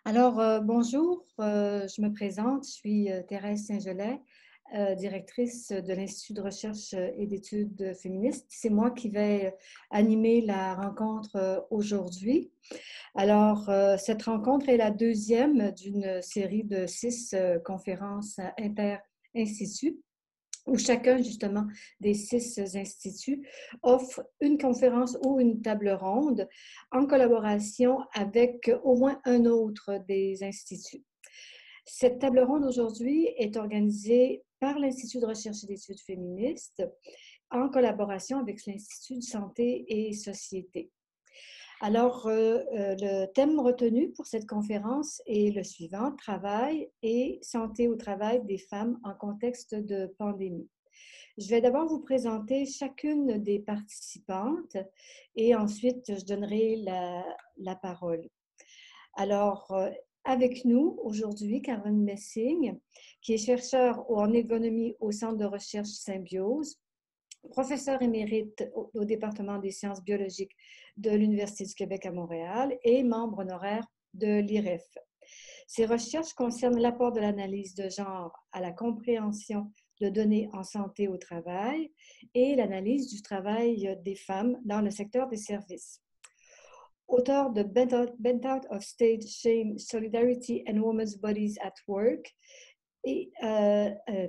Bonjour, je me présente, je suis Thérèse Saint-Gelais, directrice de l'Institut de recherche et d'études féministes. C'est moi qui vais animer la rencontre aujourd'hui. Cette rencontre est la deuxième d'une série de 6 conférences inter-instituts où chacun, justement, des 6 instituts offre une conférence ou une table ronde en collaboration avec au moins un autre des instituts. Cette table ronde aujourd'hui est organisée par l'Institut de recherche et d'études féministes en collaboration avec l'Institut de santé et société. Le thème retenu pour cette conférence est le suivant: travail et santé au travail des femmes en contexte de pandémie. Je vais d'abord vous présenter chacune des participantes et ensuite je donnerai la parole. Alors, euh, Avec nous aujourd'hui, Caroline Messing, qui est chercheure en économie au Centre de recherche Symbiose, professeure émérite au département des sciences biologiques de l'Université du Québec à Montréal et membre honoraire de l'IREF. Ses recherches concernent l'apport de l'analyse de genre à la compréhension de données en santé au travail et l'analyse du travail des femmes dans le secteur des services. Auteur de Bent Out of Stage Shame, Solidarity and Women's Bodies at Work et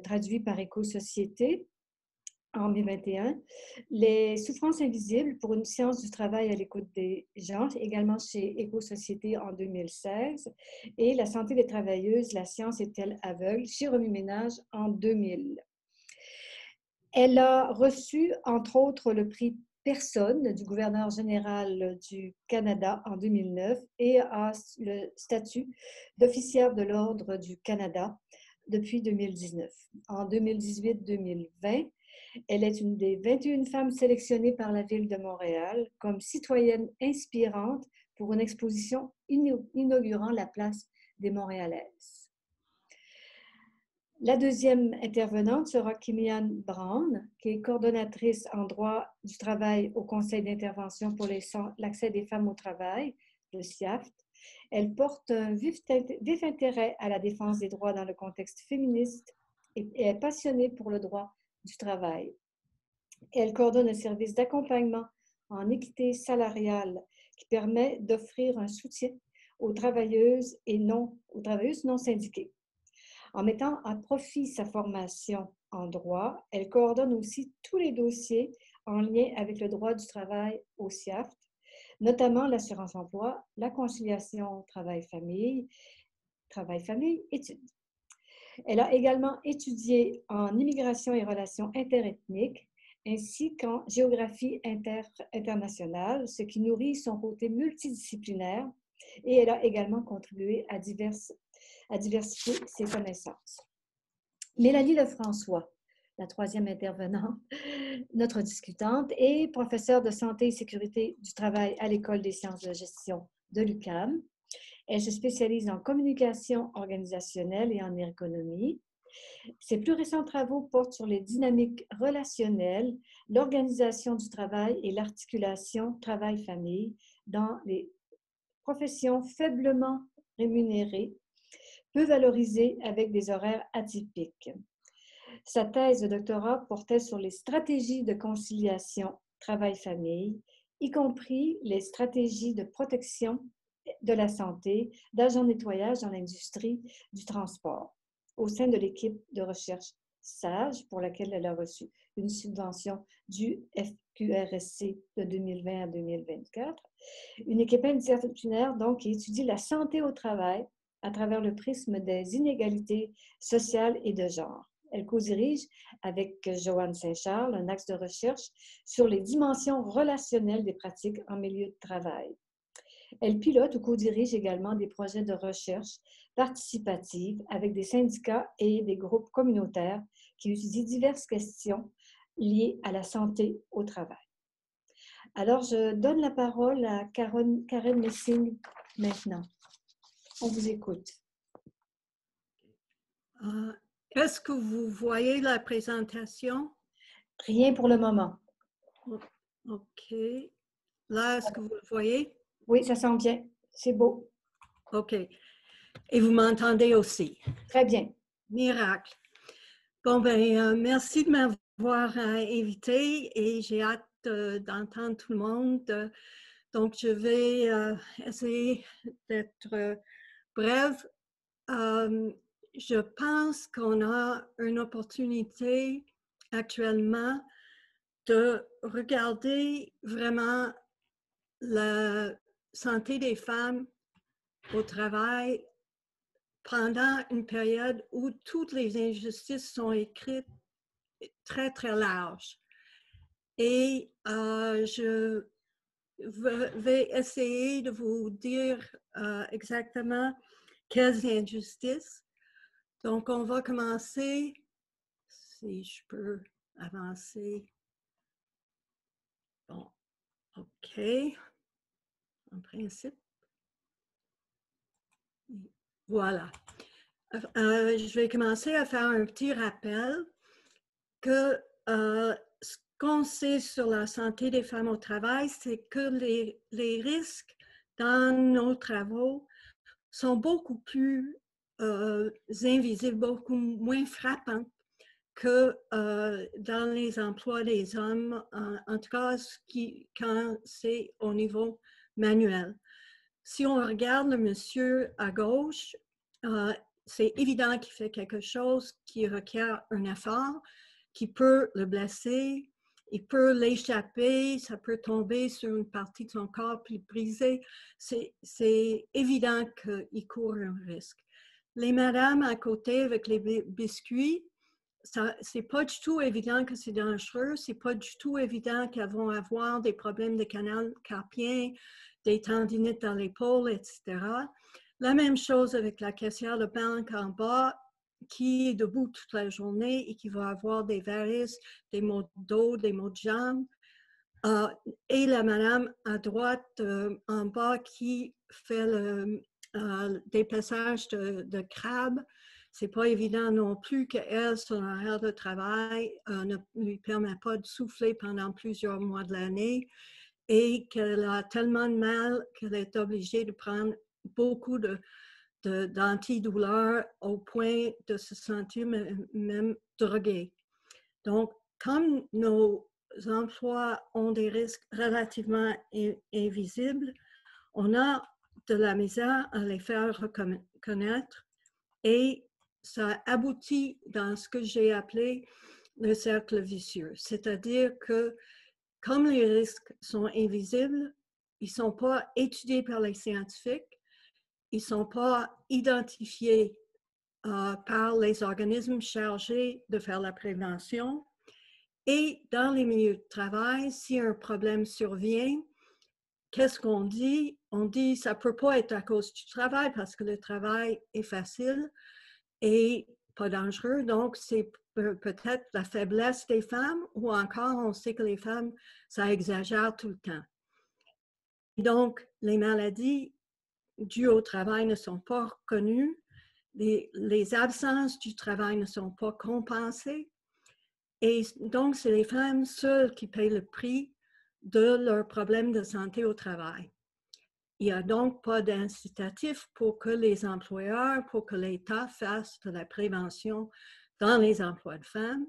traduit par Éco-Société en 2021, Les souffrances invisibles pour une science du travail à l'écoute des gens, également chez Éco-Société en 2016, et La santé des travailleuses, la science est-elle aveugle, chez Remue-Ménage en 2000. Elle a reçu, entre autres, le prix Personne du gouverneur général du Canada en 2009 et a le statut d'officière de l'Ordre du Canada depuis 2019. En 2018-2020, elle est une des 21 femmes sélectionnées par la Ville de Montréal comme citoyenne inspirante pour une exposition inaugurant la place des Montréalaises. La deuxième intervenante sera Kimian Brown, qui est coordonnatrice en droit du travail au Conseil d'intervention pour l'accès des femmes au travail, le CIAFT. Elle porte un vif intérêt à la défense des droits dans le contexte féministe et est passionnée pour le droit du travail. Elle coordonne un service d'accompagnement en équité salariale qui permet d'offrir un soutien aux travailleuses non syndiquées. En mettant à profit sa formation en droit, elle coordonne aussi tous les dossiers en lien avec le droit du travail au CIAFT, notamment l'assurance-emploi, la conciliation travail-famille, études. Elle a également étudié en immigration et relations interethniques, ainsi qu'en géographie internationale, ce qui nourrit son côté multidisciplinaire, et elle a également contribué à diversifier ses connaissances. Mélanie Lefrançois, la troisième intervenante, notre discutante, est professeure de santé et sécurité du travail à l'École des sciences de gestion de l'UQAM. Elle se spécialise en communication organisationnelle et en ergonomie. Ses plus récents travaux portent sur les dynamiques relationnelles, l'organisation du travail et l'articulation travail-famille dans les professions faiblement rémunérées, peu valorisées avec des horaires atypiques. Sa thèse de doctorat portait sur les stratégies de conciliation travail-famille, y compris les stratégies de protection de la santé d'agents de nettoyage dans l'industrie du transport, au sein de l'équipe de recherche SAGE, pour laquelle elle a reçu une subvention du FQRSC de 2020 à 2024. Une équipe interdisciplinaire donc qui étudie la santé au travail à travers le prisme des inégalités sociales et de genre. Elle co-dirige avec Joanne Saint-Charles un axe de recherche sur les dimensions relationnelles des pratiques en milieu de travail. Elle pilote ou co-dirige également des projets de recherche participative avec des syndicats et des groupes communautaires qui étudient diverses questions liées à la santé au travail. Alors, je donne la parole à Karen Messing maintenant. On vous écoute. Est-ce que vous voyez la présentation? Rien pour le moment. OK. Là, est-ce que vous le voyez? Oui, ça sent bien. C'est beau. OK. Et vous m'entendez aussi. Très bien. Miracle. Bon, ben, merci de m'avoir invité et j'ai hâte d'entendre tout le monde. Donc, je vais essayer d'être brève. Je pense qu'on a une opportunité actuellement de regarder vraiment la santé des femmes au travail pendant une période où toutes les injustices sont écrites très, très larges. Et je vais essayer de vous dire exactement quelles injustices. Donc, on va commencer, si je peux avancer. Bon, OK, en principe. Voilà. Je vais commencer à faire un petit rappel que ce qu'on sait sur la santé des femmes au travail, c'est que les risques dans nos travaux sont beaucoup plus invisibles, beaucoup moins frappants que dans les emplois des hommes, en tout cas quand c'est au niveau manuel. Si on regarde le monsieur à gauche, c'est évident qu'il fait quelque chose qui requiert un effort, qui peut le blesser, il peut l'échapper, ça peut tomber sur une partie de son corps puis briser. C'est évident qu'il court un risque. Les madames à côté avec les biscuits, c'est pas du tout évident que c'est dangereux, c'est pas du tout évident qu'elles vont avoir des problèmes de canal carpien, des tendinites dans l'épaule, etc. La même chose avec la caissière de banque en bas, qui est debout toute la journée et qui va avoir des varices, des maux de dos, des maux de jambes. Et la madame à droite en bas qui fait le dépeçage de crabe. C'est pas évident non plus qu'elle, son horaire de travail ne lui permet pas de souffler pendant plusieurs mois de l'année et qu'elle a tellement de mal qu'elle est obligée de prendre beaucoup d'antidouleurs au point de se sentir même droguée. Donc, comme nos emplois ont des risques relativement invisibles, on a de la misère à les faire reconnaître et ça aboutit dans ce que j'ai appelé le cercle vicieux. C'est-à-dire que comme les risques sont invisibles, ils ne sont pas étudiés par les scientifiques, ils ne sont pas identifiés par les organismes chargés de faire la prévention. Et dans les milieux de travail, si un problème survient, qu'est-ce qu'on dit? On dit ça ne peut pas être à cause du travail parce que le travail est facile et pas dangereux. Donc, c'est peut-être la faiblesse des femmes ou encore on sait que les femmes, ça exagère tout le temps. Donc, les maladies dues au travail ne sont pas reconnues. Les absences du travail ne sont pas compensées. Et donc, c'est les femmes seules qui payent le prix de leurs problèmes de santé au travail. Il n'y a donc pas d'incitatif pour que les employeurs, pour que l'État fasse de la prévention dans les emplois de femmes.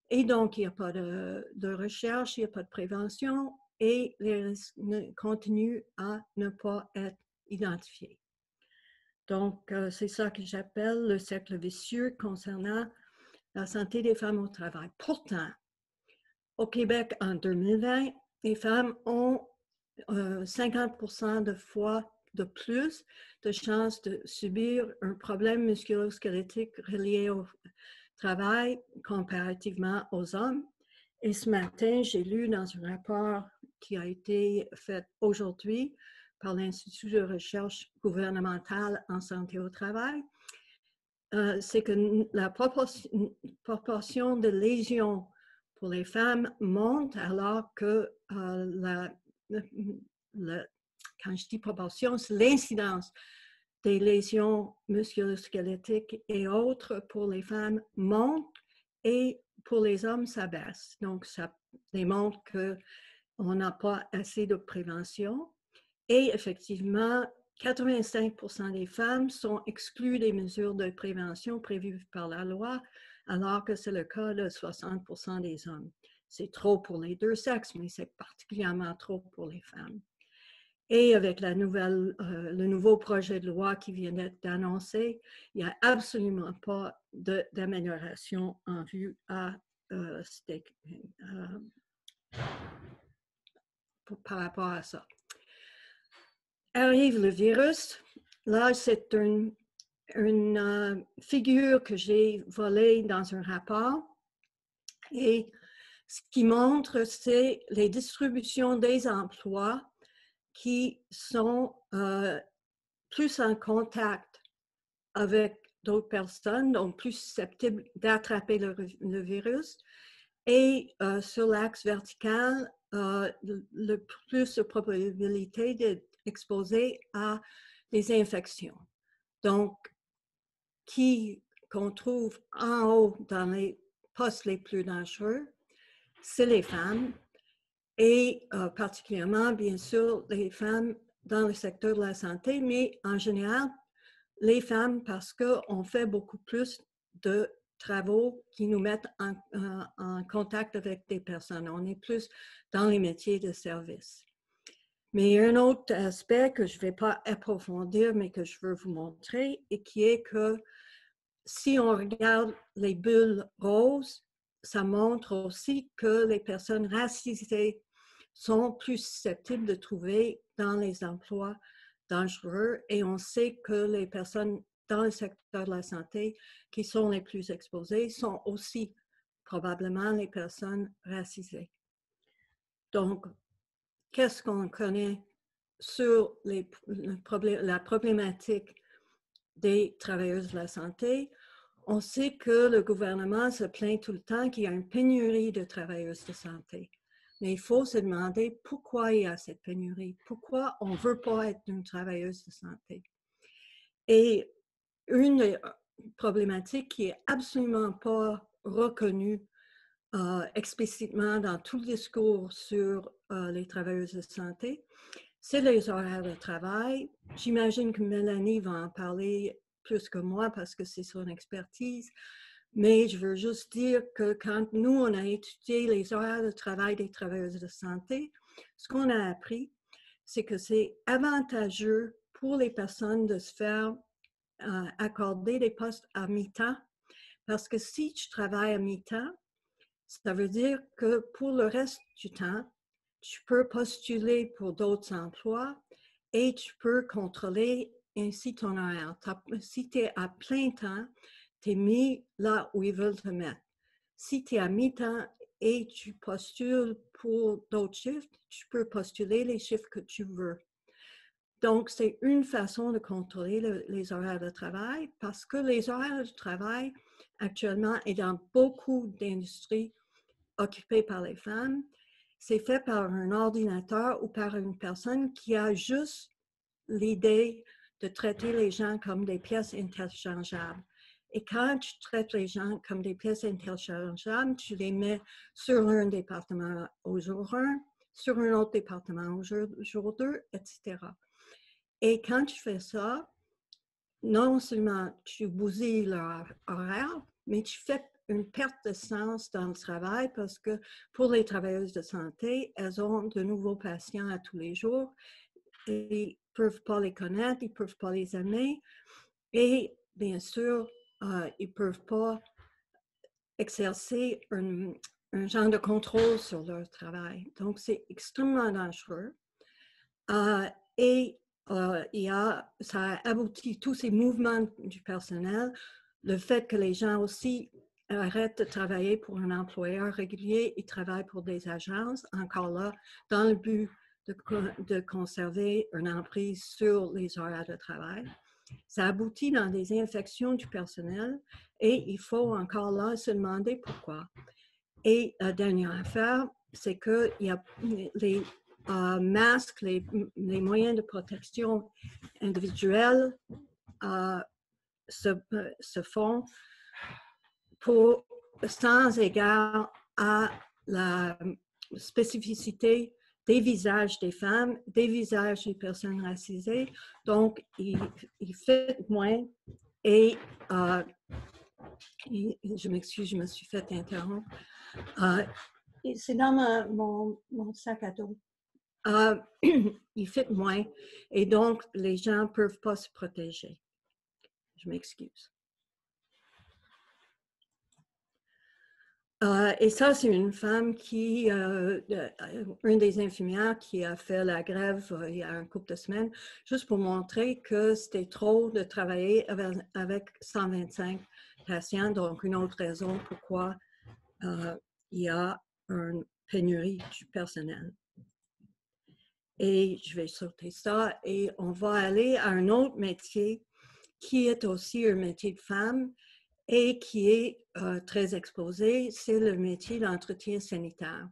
Et donc, il n'y a pas de recherche, il n'y a pas de prévention et les risques continuent à ne pas être identifiés. Donc, c'est ça que j'appelle le cercle vicieux concernant la santé des femmes au travail. Pourtant, au Québec, en 2020, les femmes ont 50% de fois de plus de chances de subir un problème musculo-squelettique relié au travail comparativement aux hommes. Et ce matin, j'ai lu dans un rapport qui a été fait aujourd'hui par l'Institut de recherche gouvernementale en santé au travail, c'est que la proportion de lésions pour les femmes monte alors que quand je dis proportion, c'est l'incidence des lésions musculo-squelettiques et autres pour les femmes monte et pour les hommes, ça baisse. Donc, ça démontre qu'on n'a pas assez de prévention. Et effectivement, 85% des femmes sont exclues des mesures de prévention prévues par la loi, alors que c'est le cas de 60% des hommes. C'est trop pour les deux sexes, mais c'est particulièrement trop pour les femmes. Et avec le nouveau projet de loi qui vient d'être annoncé, il n'y a absolument pas d'amélioration en vue par rapport à ça. Arrive le virus. Là, c'est une figure que j'ai volée dans un rapport. Et ce qui montre, c'est les distributions des emplois qui sont plus en contact avec d'autres personnes, donc plus susceptibles d'attraper le virus. Et sur l'axe vertical, le plus de probabilité d'être exposé à des infections. Donc, qu'on trouve en haut dans les postes les plus dangereux, c'est les femmes. Et particulièrement, bien sûr, les femmes dans le secteur de la santé, mais en général, les femmes parce qu'on fait beaucoup plus de travaux qui nous mettent en contact avec des personnes. On est plus dans les métiers de service. Mais il y a un autre aspect que je ne vais pas approfondir, mais que je veux vous montrer, et qui est que si on regarde les bulles roses, ça montre aussi que les personnes racisées sont plus susceptibles de trouver dans les emplois dangereux, et on sait que les personnes dans le secteur de la santé qui sont les plus exposées sont aussi probablement les personnes racisées. Donc, qu'est-ce qu'on connaît sur la problématique des travailleuses de la santé? On sait que le gouvernement se plaint tout le temps qu'il y a une pénurie de travailleuses de santé. Mais il faut se demander pourquoi il y a cette pénurie, pourquoi on ne veut pas être une travailleuse de santé. Et une problématique qui n'est absolument pas reconnue explicitement dans tout le discours sur les travailleuses de santé, c'est les horaires de travail. J'imagine que Mélanie va en parler plus que moi parce que c'est son expertise, mais je veux juste dire que quand nous, on a étudié les horaires de travail des travailleuses de santé, ce qu'on a appris, c'est que c'est avantageux pour les personnes de se faire accorder des postes à mi-temps, parce que si tu travailles à mi-temps, ça veut dire que pour le reste du temps, tu peux postuler pour d'autres emplois et tu peux contrôler ainsi ton horaire. Si tu es à plein temps, tu es mis là où ils veulent te mettre. Si tu es à mi-temps et tu postules pour d'autres chiffres, tu peux postuler les chiffres que tu veux. Donc, c'est une façon de contrôler les horaires de travail parce que les horaires de travail actuellement et dans beaucoup d'industries occupées par les femmes, c'est fait par un ordinateur ou par une personne qui a juste l'idée de traiter les gens comme des pièces interchangeables. Et quand tu traites les gens comme des pièces interchangeables, tu les mets sur un département au jour 1, sur un autre département au jour 2, etc. Et quand tu fais ça, non seulement tu bousilles leur horaire, mais tu fais une perte de sens dans le travail parce que pour les travailleuses de santé, elles ont de nouveaux patients à tous les jours. Et ils ne peuvent pas les connaître, ils ne peuvent pas les aimer. Et bien sûr, ils ne peuvent pas exercer un genre de contrôle sur leur travail. Donc, c'est extrêmement dangereux. Ça a abouti tous ces mouvements du personnel, le fait que les gens aussi arrêtent de travailler pour un employeur régulier, ils travaillent pour des agences, encore là, dans le but de conserver une emprise sur les horaires de travail. Ça aboutit dans des infections du personnel et il faut encore là se demander pourquoi. Et la dernière affaire, c'est qu'il y a les masques, les moyens de protection individuels se font sans égard à la spécificité des visages des femmes, des visages des personnes racisées. Donc, il fit moins et je m'excuse, je me suis fait interrompre. C'est dans mon sac à dos. Il fit moins et donc les gens ne peuvent pas se protéger. Je m'excuse. Et ça, c'est une femme qui, une des infirmières qui a fait la grève il y a un couple de semaines, juste pour montrer que c'était trop de travailler avec 125 patients. Donc, une autre raison pourquoi il y a une pénurie du personnel. Et je vais sauter ça et on va aller à un autre métier qui est aussi un métier de femme et qui est très exposé, c'est le métier d'entretien sanitaire.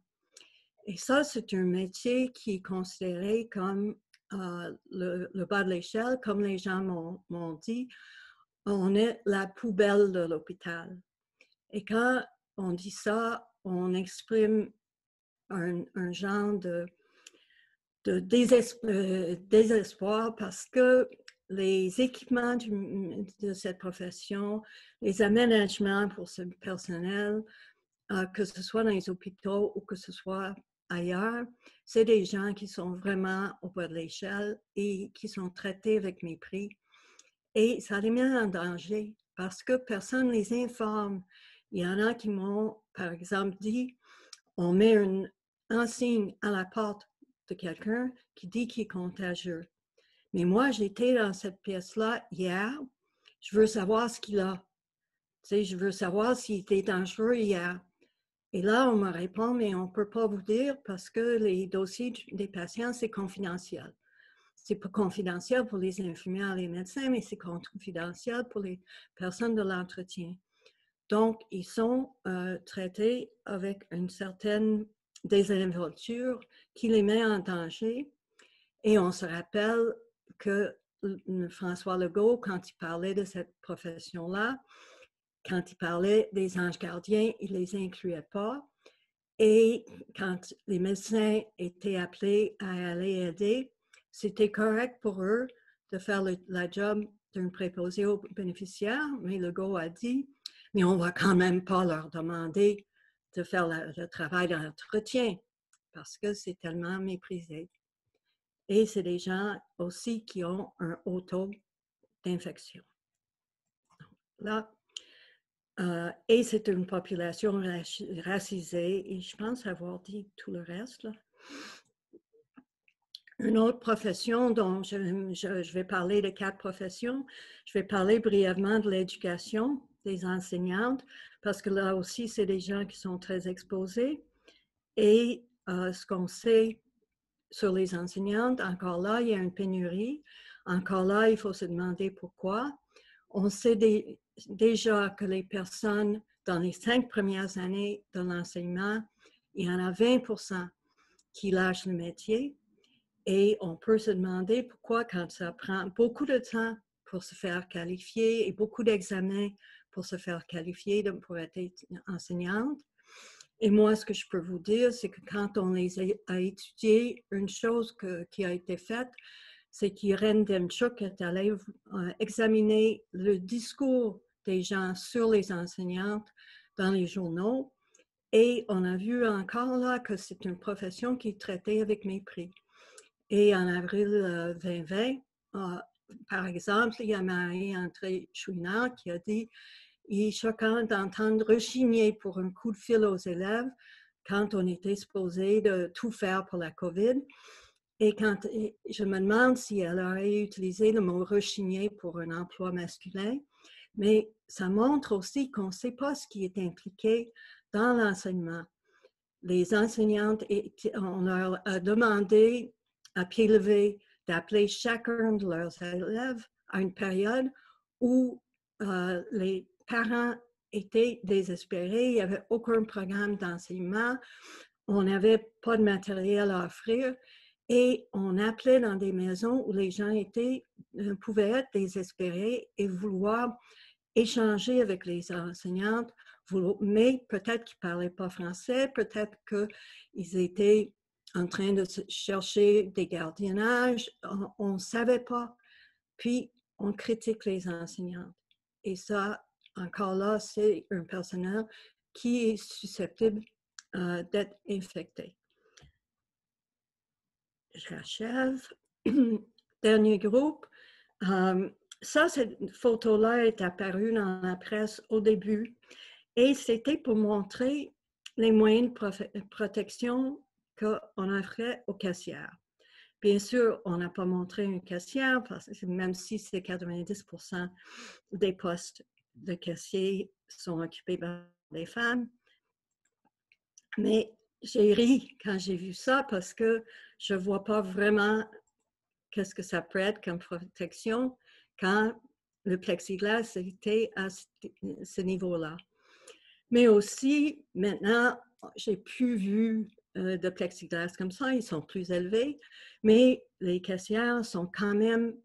Et ça, c'est un métier qui est considéré comme le bas de l'échelle, comme les gens m'ont dit, on est la poubelle de l'hôpital. Et quand on dit ça, on exprime un genre de désespoir parce que les équipements de cette profession, les aménagements pour ce personnel, que ce soit dans les hôpitaux ou que ce soit ailleurs, c'est des gens qui sont vraiment au bas de l'échelle et qui sont traités avec mépris. Et ça les met en danger parce que personne ne les informe. Il y en a qui m'ont, par exemple, dit, on met un signe à la porte de quelqu'un qui dit qu'il est contagieux. Mais moi, j'étais dans cette pièce-là hier. Je veux savoir ce qu'il a. Tu sais, je veux savoir s'il était dangereux hier. Et là, on me répond, mais on ne peut pas vous dire parce que les dossiers des patients, c'est confidentiel. C'est pas confidentiel pour les infirmières et les médecins, mais c'est confidentiel pour les personnes de l'entretien. Donc, ils sont traités avec une certaine désinvolture qui les met en danger. Et on se rappelle que François Legault, quand il parlait de cette profession-là, quand il parlait des anges gardiens, il ne les incluait pas. Et quand les médecins étaient appelés à aller aider, c'était correct pour eux de faire la job d'un préposé aux bénéficiaires, mais Legault a dit, mais on ne va quand même pas leur demander de faire le travail d'entretien parce que c'est tellement méprisé. Et c'est des gens aussi qui ont un haut taux d'infection. Là, et c'est une population racisée, et je pense avoir dit tout le reste. Là. Une autre profession dont je vais parler de 4 professions. Je vais parler brièvement de l'éducation des enseignantes, parce que là aussi, c'est des gens qui sont très exposés. Et ce qu'on sait sur les enseignantes, encore là, il y a une pénurie. Encore là, il faut se demander pourquoi. On sait déjà que les personnes, dans les 5 premières années de l'enseignement, il y en a 20% qui lâchent le métier. Et on peut se demander pourquoi, quand ça prend beaucoup de temps pour se faire qualifier et beaucoup d'examens pour se faire qualifier pour être enseignante. Et moi, ce que je peux vous dire, c'est que quand on les a étudiés, une chose qui a été faite, c'est qu'Irène Demchuk est allée examiner le discours des gens sur les enseignantes dans les journaux. Et on a vu encore là que c'est une profession qui est traitée avec mépris. Et en avril 2020, par exemple, il y a Marie-André Chouinard qui a dit « Il est choquant d'entendre rechigner pour un coup de fil aux élèves quand on était supposé de tout faire pour la COVID. » Et quand je me demande si elle aurait utilisé le mot « rechigner » pour un emploi masculin, mais ça montre aussi qu'on ne sait pas ce qui est impliqué dans l'enseignement. Les enseignantes, on leur a demandé à pied levé d'appeler chacun de leurs élèves à une période où les parents étaient désespérés, il n'y avait aucun programme d'enseignement, on n'avait pas de matériel à offrir et on appelait dans des maisons où les gens pouvaient être désespérés et vouloir échanger avec les enseignantes, mais peut-être qu'ils ne parlaient pas français, peut-être qu'ils étaient en train de chercher des gardiennages, on ne savait pas. Puis, on critique les enseignantes. Et ça, encore là, c'est un personnel qui est susceptible d'être infecté. J'achève. Dernier groupe. Cette photo-là est apparue dans la presse au début et c'était pour montrer les moyens de protection qu'on offrait aux caissières. Bien sûr, on n'a pas montré une caissière, parce que même si c'est 90% des postes de caissier sont occupés par des femmes. Mais j'ai ri quand j'ai vu ça parce que je ne vois pas vraiment qu'est-ce que ça peut être comme protection quand le plexiglas était à ce niveau-là. Mais aussi, maintenant, j'ai plus vu de plexiglas comme ça, ils sont plus élevés, mais les caissières sont quand même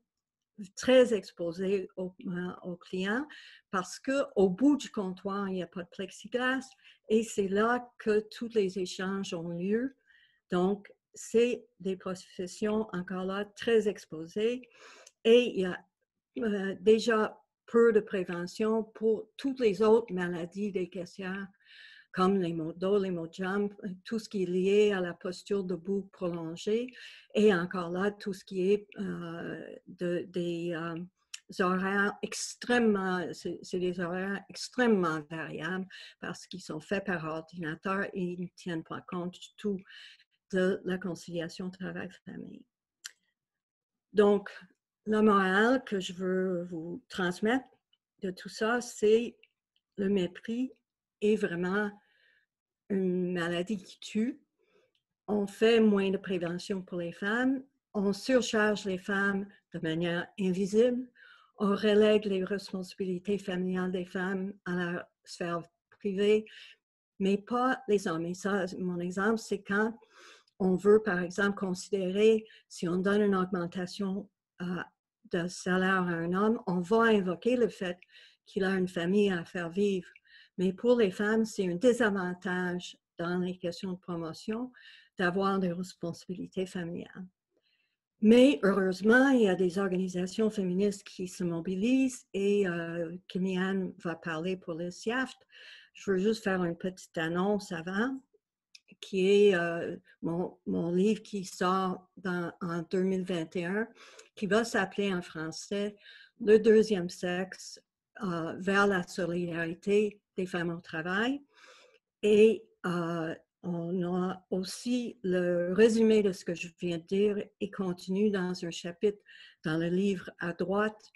très exposées aux clients parce qu'au bout du comptoir, il n'y a pas de plexiglas et c'est là que tous les échanges ont lieu. Donc, c'est des professions encore là très exposées et il y a déjà peu de prévention pour toutes les autres maladies des caissières, comme les maux de dos, les maux de jambes, tout ce qui est lié à la posture debout prolongée, et encore là, tout ce qui est des horaires extrêmement, c'est des horaires extrêmement variables parce qu'ils sont faits par ordinateur et ils ne tiennent pas compte du tout de la conciliation travail-famille. Donc, la morale que je veux vous transmettre de tout ça, c'est le mépris est vraiment une maladie qui tue. On fait moins de prévention pour les femmes, on surcharge les femmes de manière invisible, on relègue les responsabilités familiales des femmes à la sphère privée, mais pas les hommes. Et ça, mon exemple, c'est quand on veut, par exemple, considérer si on donne une augmentation de salaire à un homme, on va invoquer le fait qu'il a une famille à faire vivre. Mais pour les femmes, c'est un désavantage dans les questions de promotion d'avoir des responsabilités familiales. Mais heureusement, il y a des organisations féministes qui se mobilisent et Kimian va parler pour le SIAFT. Je veux juste faire une petite annonce avant, qui est mon livre qui sort en 2021, qui va s'appeler en français « Le deuxième sexe vers la solidarité des femmes au travail ». Et on a aussi le résumé de ce que je viens de dire et continue dans un chapitre dans le livre à droite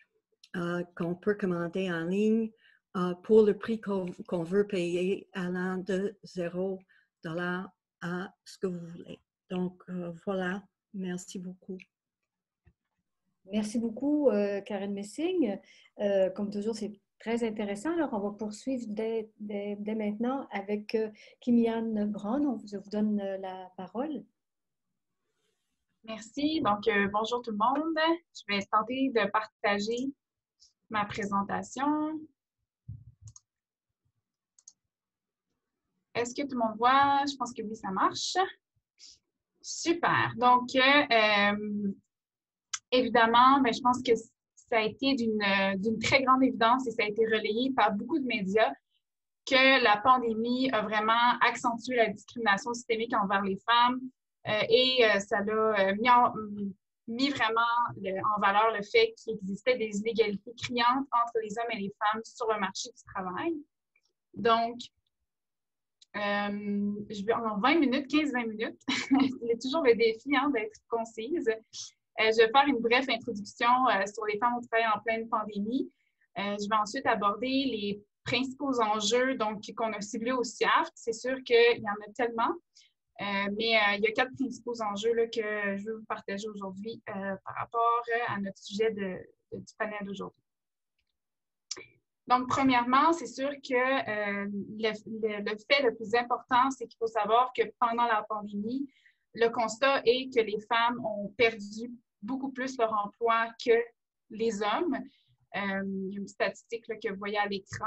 qu'on peut commander en ligne pour le prix qu'on veut payer allant de $0 à ce que vous voulez. Donc, voilà. Merci beaucoup. Merci beaucoup, Karen Messing. Comme toujours, c'est très intéressant. Alors, on va poursuivre dès maintenant avec Kimian Brown. Je vous donne la parole. Merci. Donc, bonjour tout le monde. Je vais tenter de partager ma présentation. Est-ce que tout le monde voit? Je pense que oui, ça marche. Super. Donc, évidemment, je pense que ça a été d'une très grande évidence et ça a été relayé par beaucoup de médias que la pandémie a vraiment accentué la discrimination systémique envers les femmes et ça l'a mis vraiment en valeur le fait qu'il existait des inégalités criantes entre les hommes et les femmes sur le marché du travail. Donc, je vais en 20 minutes, 15-20 minutes, c'est toujours le défi d'être concise. Je vais faire une brève introduction sur les femmes au travail en pleine pandémie. Je vais ensuite aborder les principaux enjeux qu'on a ciblés au SIAFT. C'est sûr qu'il y en a tellement, mais il y a 4 principaux enjeux là, que je veux vous partager aujourd'hui par rapport à notre sujet du panel d'aujourd'hui. Donc, premièrement, c'est sûr que le fait le plus important, c'est qu'il faut savoir que pendant la pandémie, le constat est que les femmes ont perdu beaucoup plus leur emploi que les hommes. Il y a une statistique là, que vous voyez à l'écran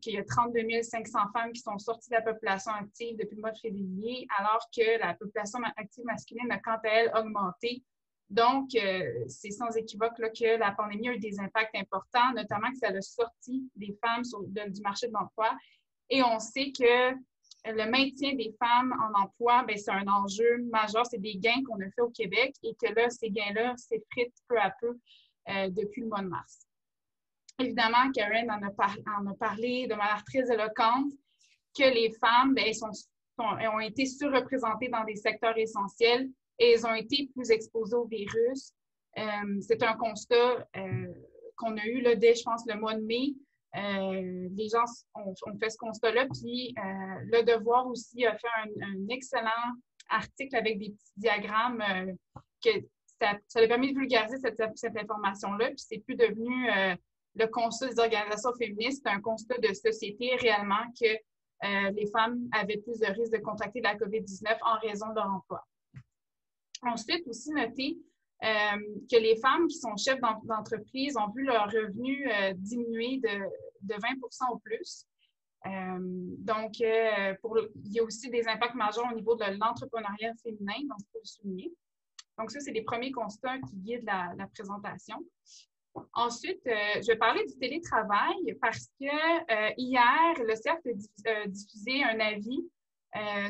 qu'il y a 32 500 femmes qui sont sorties de la population active depuis le mois de février, alors que la population active masculine a quant à elle augmenté. Donc, c'est sans équivoque là, que la pandémie a eu des impacts importants, notamment que ça a sorti des femmes du marché de l'emploi. Et on sait que le maintien des femmes en emploi, c'est un enjeu majeur. C'est des gains qu'on a fait au Québec et que là, ces gains-là s'effritent peu à peu depuis le mois de mars. Évidemment, Karen en a parlé de manière très éloquente que les femmes ont été surreprésentées dans des secteurs essentiels et elles ont été plus exposées au virus. C'est un constat qu'on a eu là, dès, je pense, le mois de mai. Les gens ont fait ce constat-là. Puis, Le Devoir aussi a fait un excellent article avec des petits diagrammes que ça a permis de vulgariser cette information-là. Puis, c'est plus devenu le constat des organisations féministes, c'est un constat de société réellement que les femmes avaient plus de risques de contracter la COVID-19 en raison de leur emploi. Ensuite, aussi noter que les femmes qui sont chefs d'entreprise ont vu leur revenu diminuer de 20% ou plus. Donc, il y a aussi des impacts majeurs au niveau de l'entrepreneuriat féminin, donc il faut le souligner. Donc, ça, c'est les premiers constats qui guident la présentation. Ensuite, je vais parler du télétravail parce que hier, le CERF a diffusé un avis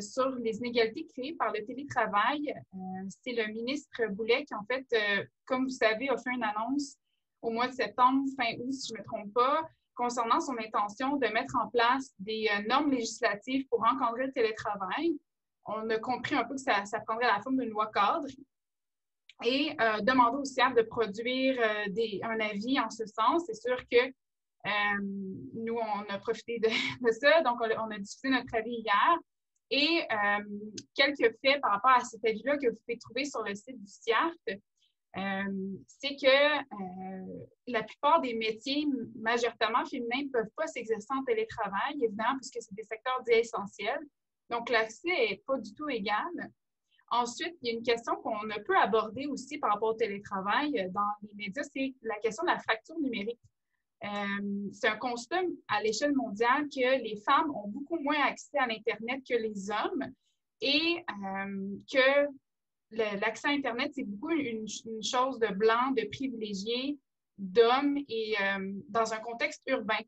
sur les inégalités créées par le télétravail. C'est le ministre Boulet qui, en fait, comme vous savez, a fait une annonce au mois de septembre, fin août, si je ne me trompe pas, concernant son intention de mettre en place des normes législatives pour encadrer le télétravail. On a compris un peu que ça prendrait la forme d'une loi cadre. Et demander au CIAF de produire un avis en ce sens. C'est sûr que nous, on a profité de ça, donc on a diffusé notre avis hier. Et quelques faits par rapport à cet avis-là que vous pouvez trouver sur le site du CIAF, c'est que la plupart des métiers majoritairement féminins ne peuvent pas s'exercer en télétravail, évidemment, puisque c'est des secteurs dits essentiels. Donc, l'accès n'est pas du tout égal. Ensuite, il y a une question qu'on a peu abordée aussi par rapport au télétravail dans les médias, c'est la question de la fracture numérique. C'est un constat à l'échelle mondiale que les femmes ont beaucoup moins accès à l'Internet que les hommes et que l'accès à Internet, c'est beaucoup une chose de blanc, de privilégiés, d'hommes et dans un contexte urbain.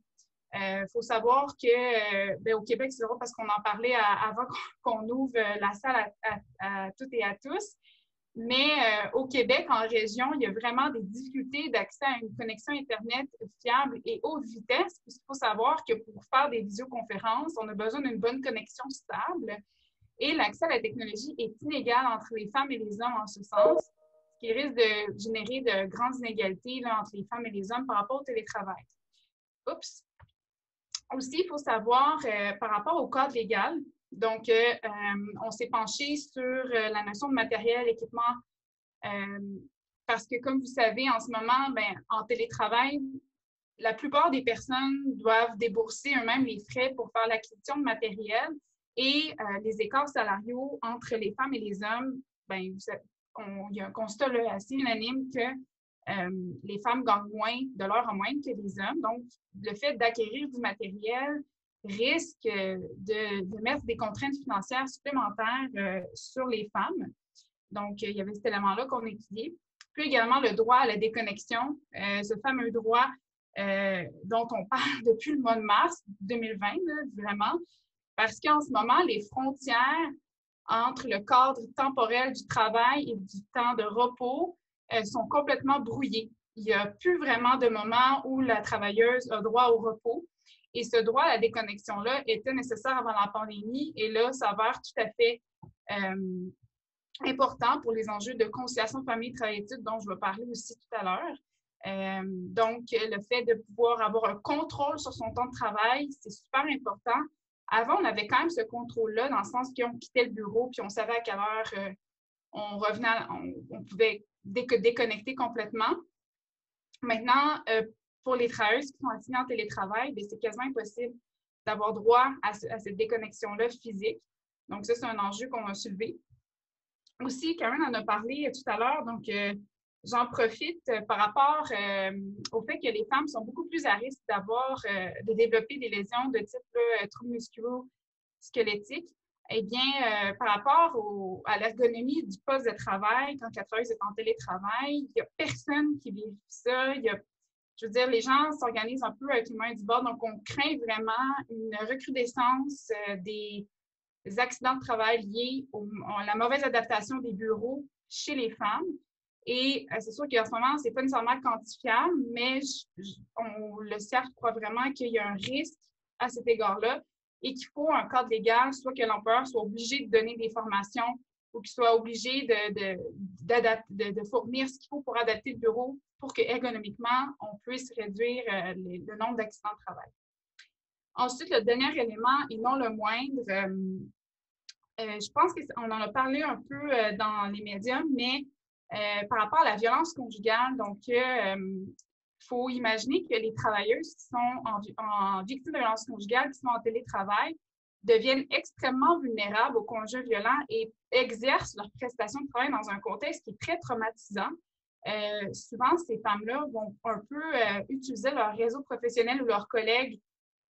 Faut savoir que au Québec, c'est drôle parce qu'on en parlait avant qu'on ouvre la salle à toutes et à tous. Mais au Québec, en région, il y a vraiment des difficultés d'accès à une connexion Internet fiable et haute vitesse. Il faut savoir que pour faire des visioconférences, on a besoin d'une bonne connexion stable. Et l'accès à la technologie est inégal entre les femmes et les hommes en ce sens, ce qui risque de générer de grandes inégalités là, entre les femmes et les hommes par rapport au télétravail. Oups! Aussi, il faut savoir par rapport au cadre légal. Donc, on s'est penché sur la notion de matériel, équipement, parce que, comme vous savez, en ce moment, en télétravail, la plupart des personnes doivent débourser eux-mêmes les frais pour faire l'acquisition de matériel et les écarts salariaux entre les femmes et les hommes, il y a un constat là, assez unanime que les femmes gagnent moins de l'heure en moins que les hommes. Donc, le fait d'acquérir du matériel risque de mettre des contraintes financières supplémentaires sur les femmes. Donc, il y avait cet élément-là qu'on a étudié. Puis également, le droit à la déconnexion, ce fameux droit dont on parle depuis le mois de mars 2020, là, vraiment, parce qu'en ce moment, les frontières entre le cadre temporel du travail et du temps de repos sont complètement brouillées. Il n'y a plus vraiment de moment où la travailleuse a droit au repos. Et ce droit à la déconnexion-là était nécessaire avant la pandémie et là, s'avère tout à fait important pour les enjeux de conciliation de famille et travail-études dont je vais parler aussi tout à l'heure. Donc, le fait de pouvoir avoir un contrôle sur son temps de travail, c'est super important. Avant, on avait quand même ce contrôle-là dans le sens qu'on quittait le bureau puis on savait à quelle heure on revenait, on pouvait déconnecter complètement. Maintenant, pour les travailleuses qui sont assignées en télétravail, c'est quasiment impossible d'avoir droit à cette déconnexion-là physique. Donc, ça, c'est un enjeu qu'on a soulevé. Aussi, Karen en a parlé tout à l'heure, donc j'en profite par rapport au fait que les femmes sont beaucoup plus à risque de développer des lésions de type troubles musculo-squelettiques. Eh bien, par rapport à l'ergonomie du poste de travail, quand la travailleuse est en télétravail, il n'y a personne qui vérifie ça. Je veux dire, les gens s'organisent un peu avec les moyens du bord, donc on craint vraiment une recrudescence des accidents de travail liés à la mauvaise adaptation des bureaux chez les femmes. Et c'est sûr qu'en ce moment, ce n'est pas nécessairement quantifiable, mais le CIAF croit vraiment qu'il y a un risque à cet égard-là et qu'il faut un cadre légal, soit que l'employeur soit obligé de donner des formations ou qu'il soit obligé de fournir ce qu'il faut pour adapter le bureau pour que ergonomiquement, on puisse réduire le nombre d'accidents de travail. Ensuite, le dernier élément, et non le moindre, je pense qu'on en a parlé un peu dans les médias, mais par rapport à la violence conjugale, donc il faut imaginer que les travailleuses qui sont en victime de violence conjugale, qui sont en télétravail, deviennent extrêmement vulnérables aux conjoints violents et exercent leur prestation de travail dans un contexte qui est très traumatisant. Souvent, ces femmes-là vont un peu utiliser leur réseau professionnel ou leurs collègues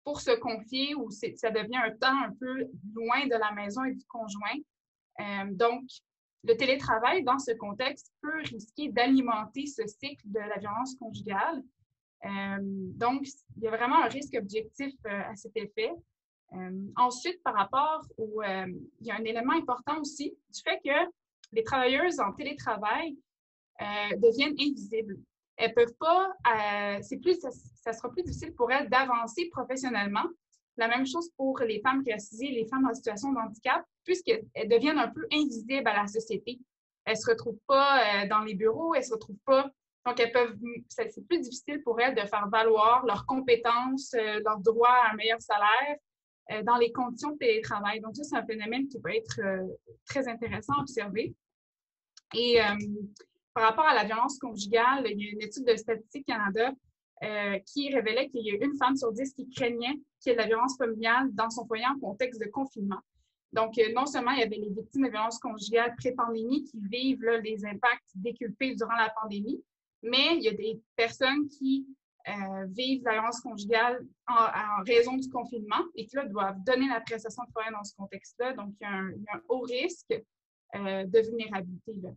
pour se confier ou ça devient un temps un peu loin de la maison et du conjoint. Donc, le télétravail, dans ce contexte, peut risquer d'alimenter ce cycle de la violence conjugale. Donc, il y a vraiment un risque objectif à cet effet. Ensuite, par rapport il y a un élément important aussi du fait que les travailleuses en télétravail deviennent invisibles. Elles peuvent pas, ça sera plus difficile pour elles d'avancer professionnellement. La même chose pour les femmes racisées, les femmes en situation de handicap, puisqu'elles deviennent un peu invisibles à la société. Elles ne se retrouvent pas dans les bureaux, elles ne se retrouvent pas. Donc, c'est plus difficile pour elles de faire valoir leurs compétences, leurs droits à un meilleur salaire dans les conditions de télétravail. Donc, ça, c'est un phénomène qui peut être très intéressant à observer. Et par rapport à la violence conjugale, il y a une étude de Statistique Canada qui révélait qu'il y a une femme sur 10 qui craignait qu'il y ait de la violence familiale dans son foyer en contexte de confinement. Donc, non seulement il y avait les victimes de violences conjugales pré-pandémie qui vivent là, les impacts décuplés durant la pandémie, mais il y a des personnes qui vivent la violence conjugale en raison du confinement et qui là, doivent donner la prestation de travail dans ce contexte-là. Donc, il y a un haut risque de vulnérabilité là.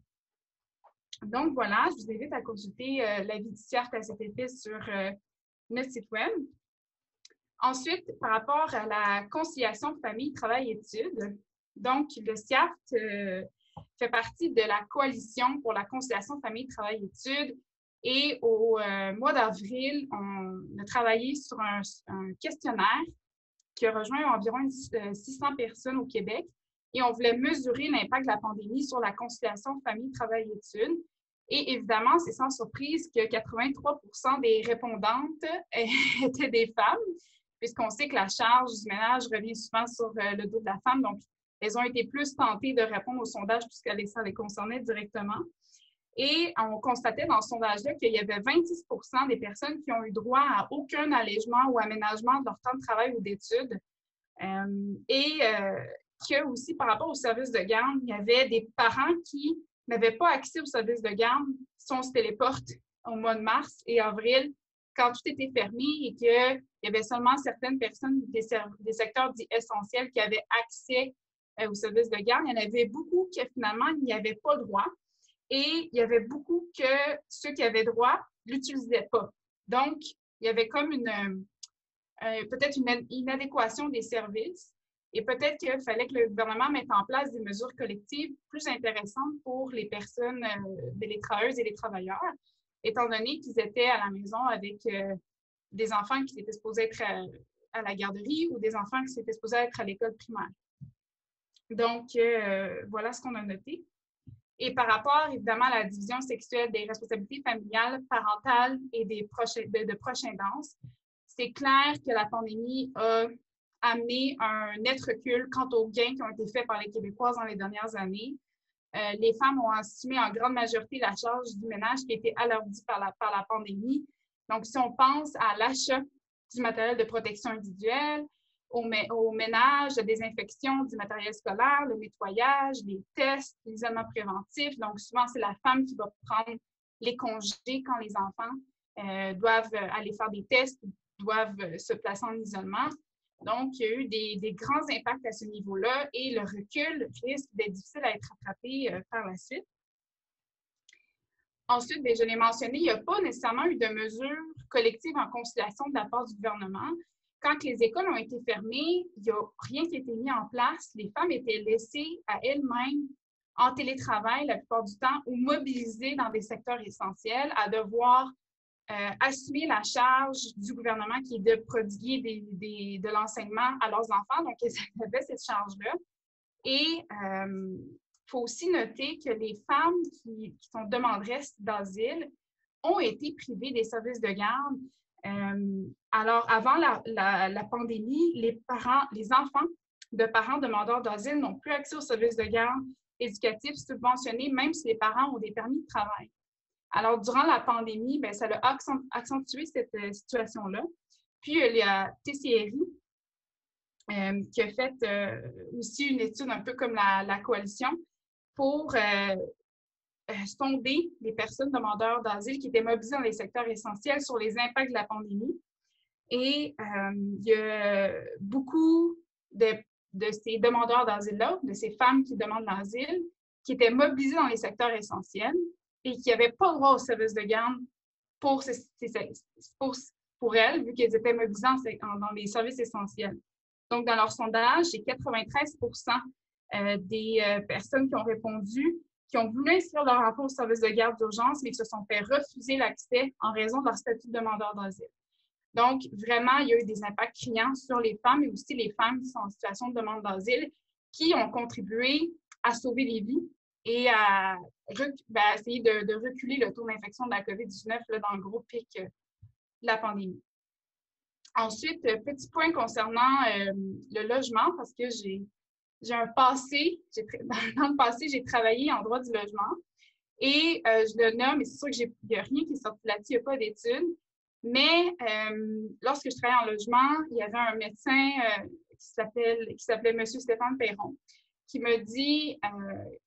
Donc, voilà, je vous invite à consulter l'avis du CIAFT à cet effet sur notre site web. Ensuite, par rapport à la conciliation famille, travail, études, donc le CIAFT fait partie de la coalition pour la conciliation famille, travail, études. Et au mois d'avril, on a travaillé sur un questionnaire qui a rejoint environ 600 personnes au Québec. Et on voulait mesurer l'impact de la pandémie sur la conciliation famille, travail, études. Et évidemment, c'est sans surprise que 83% des répondantes étaient des femmes, puisqu'on sait que la charge du ménage revient souvent sur le dos de la femme. Donc, elles ont été plus tentées de répondre au sondage puisque ça les concernait directement. Et on constatait dans ce sondage-là qu'il y avait 26% des personnes qui ont eu droit à aucun allègement ou aménagement de leur temps de travail ou d'études. Que aussi, par rapport au service de garde, il y avait des parents qui n'avaient pas accès au service de garde si on se téléporte au mois de mars et avril, quand tout était fermé et qu'il y avait seulement certaines personnes des secteurs dits essentiels qui avaient accès au service de garde. Il y en avait beaucoup qui, finalement, n'y avaient pas droit. Et il y avait beaucoup que ceux qui avaient droit ne l'utilisaient pas. Donc, il y avait comme peut-être une inadéquation des services. Et peut-être qu'il fallait que le gouvernement mette en place des mesures collectives plus intéressantes pour les personnes, les travailleuses et les travailleurs, étant donné qu'ils étaient à la maison avec des enfants qui étaient supposés être à la garderie ou des enfants qui étaient supposés être à l'école primaire. Donc, voilà ce qu'on a noté. Et par rapport, évidemment, à la division sexuelle des responsabilités familiales, parentales et de proches aidances, c'est clair que la pandémie a amené un net recul quant aux gains qui ont été faits par les Québécoises dans les dernières années. Les femmes ont assumé en grande majorité la charge du ménage qui a été alourdie par la pandémie. Donc, si on pense à l'achat du matériel de protection individuelle, au ménage, la désinfection du matériel scolaire, le nettoyage, les tests, l'isolement préventif. Donc, souvent, c'est la femme qui va prendre les congés quand les enfants doivent aller faire des tests, doivent se placer en isolement. Donc, il y a eu des grands impacts à ce niveau-là et le recul risque d'être difficile à être rattrapé par la suite. Ensuite, bien, je l'ai mentionné, il n'y a pas nécessairement eu de mesures collectives en conciliation de la part du gouvernement. Quand les écoles ont été fermées, il n'y a rien qui a été mis en place. Les femmes étaient laissées à elles-mêmes en télétravail la plupart du temps ou mobilisées dans des secteurs essentiels à devoir assumer la charge du gouvernement qui est de prodiguer de l'enseignement à leurs enfants. Donc, elles avaient cette charge-là. Et il faut aussi noter que les femmes qui sont demanderesses d'asile ont été privées des services de garde. Alors, avant la pandémie, les enfants de parents demandeurs d'asile n'ont plus accès aux services de garde éducatifs subventionnés, même si les parents ont des permis de travail. Alors, durant la pandémie, bien, ça a accentué cette situation-là. Puis, il y a TCRI qui a fait aussi une étude un peu comme la coalition pour sonder les personnes demandeurs d'asile qui étaient mobilisées dans les secteurs essentiels sur les impacts de la pandémie. Et il y a beaucoup de ces demandeurs d'asile-là, de ces femmes qui demandent l'asile, qui étaient mobilisées dans les secteurs essentiels et qui n'avaient pas le droit au service de garde pour elles, vu qu'elles étaient mobilisées dans les services essentiels. Donc, dans leur sondage, c'est 93% des personnes qui ont répondu, qui ont voulu inscrire leur enfant au service de garde d'urgence, mais qui se sont fait refuser l'accès en raison de leur statut de demandeur d'asile. Donc, vraiment, il y a eu des impacts criants sur les femmes et aussi les femmes qui sont en situation de demande d'asile qui ont contribué à sauver des vies et à essayer de reculer le taux d'infection de la COVID-19 là, dans le gros pic de la pandémie. Ensuite, petit point concernant le logement, parce que j'ai un passé, dans le passé, j'ai travaillé en droit du logement et je le nomme, et c'est sûr qu'il n'y a rien qui est sorti là-dessus, il n'y a pas d'études, mais lorsque je travaillais en logement, il y avait un médecin qui s'appelait M. Stéphane Perron, qui me dit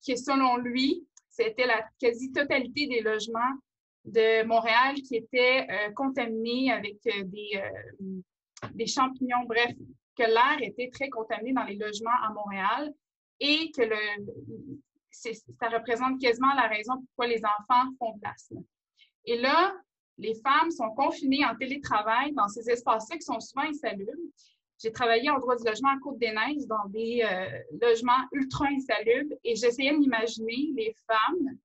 que selon lui, c'était la quasi-totalité des logements de Montréal qui étaient contaminés avec des champignons, bref, que l'air était très contaminé dans les logements à Montréal et que ça représente quasiment la raison pourquoi les enfants font de l'asthme. Et là, les femmes sont confinées en télétravail dans ces espaces-là qui sont souvent insalubres. J'ai travaillé en droit du logement à Côte-des-Neiges dans des logements ultra insalubres et j'essayais de m'imaginer les femmes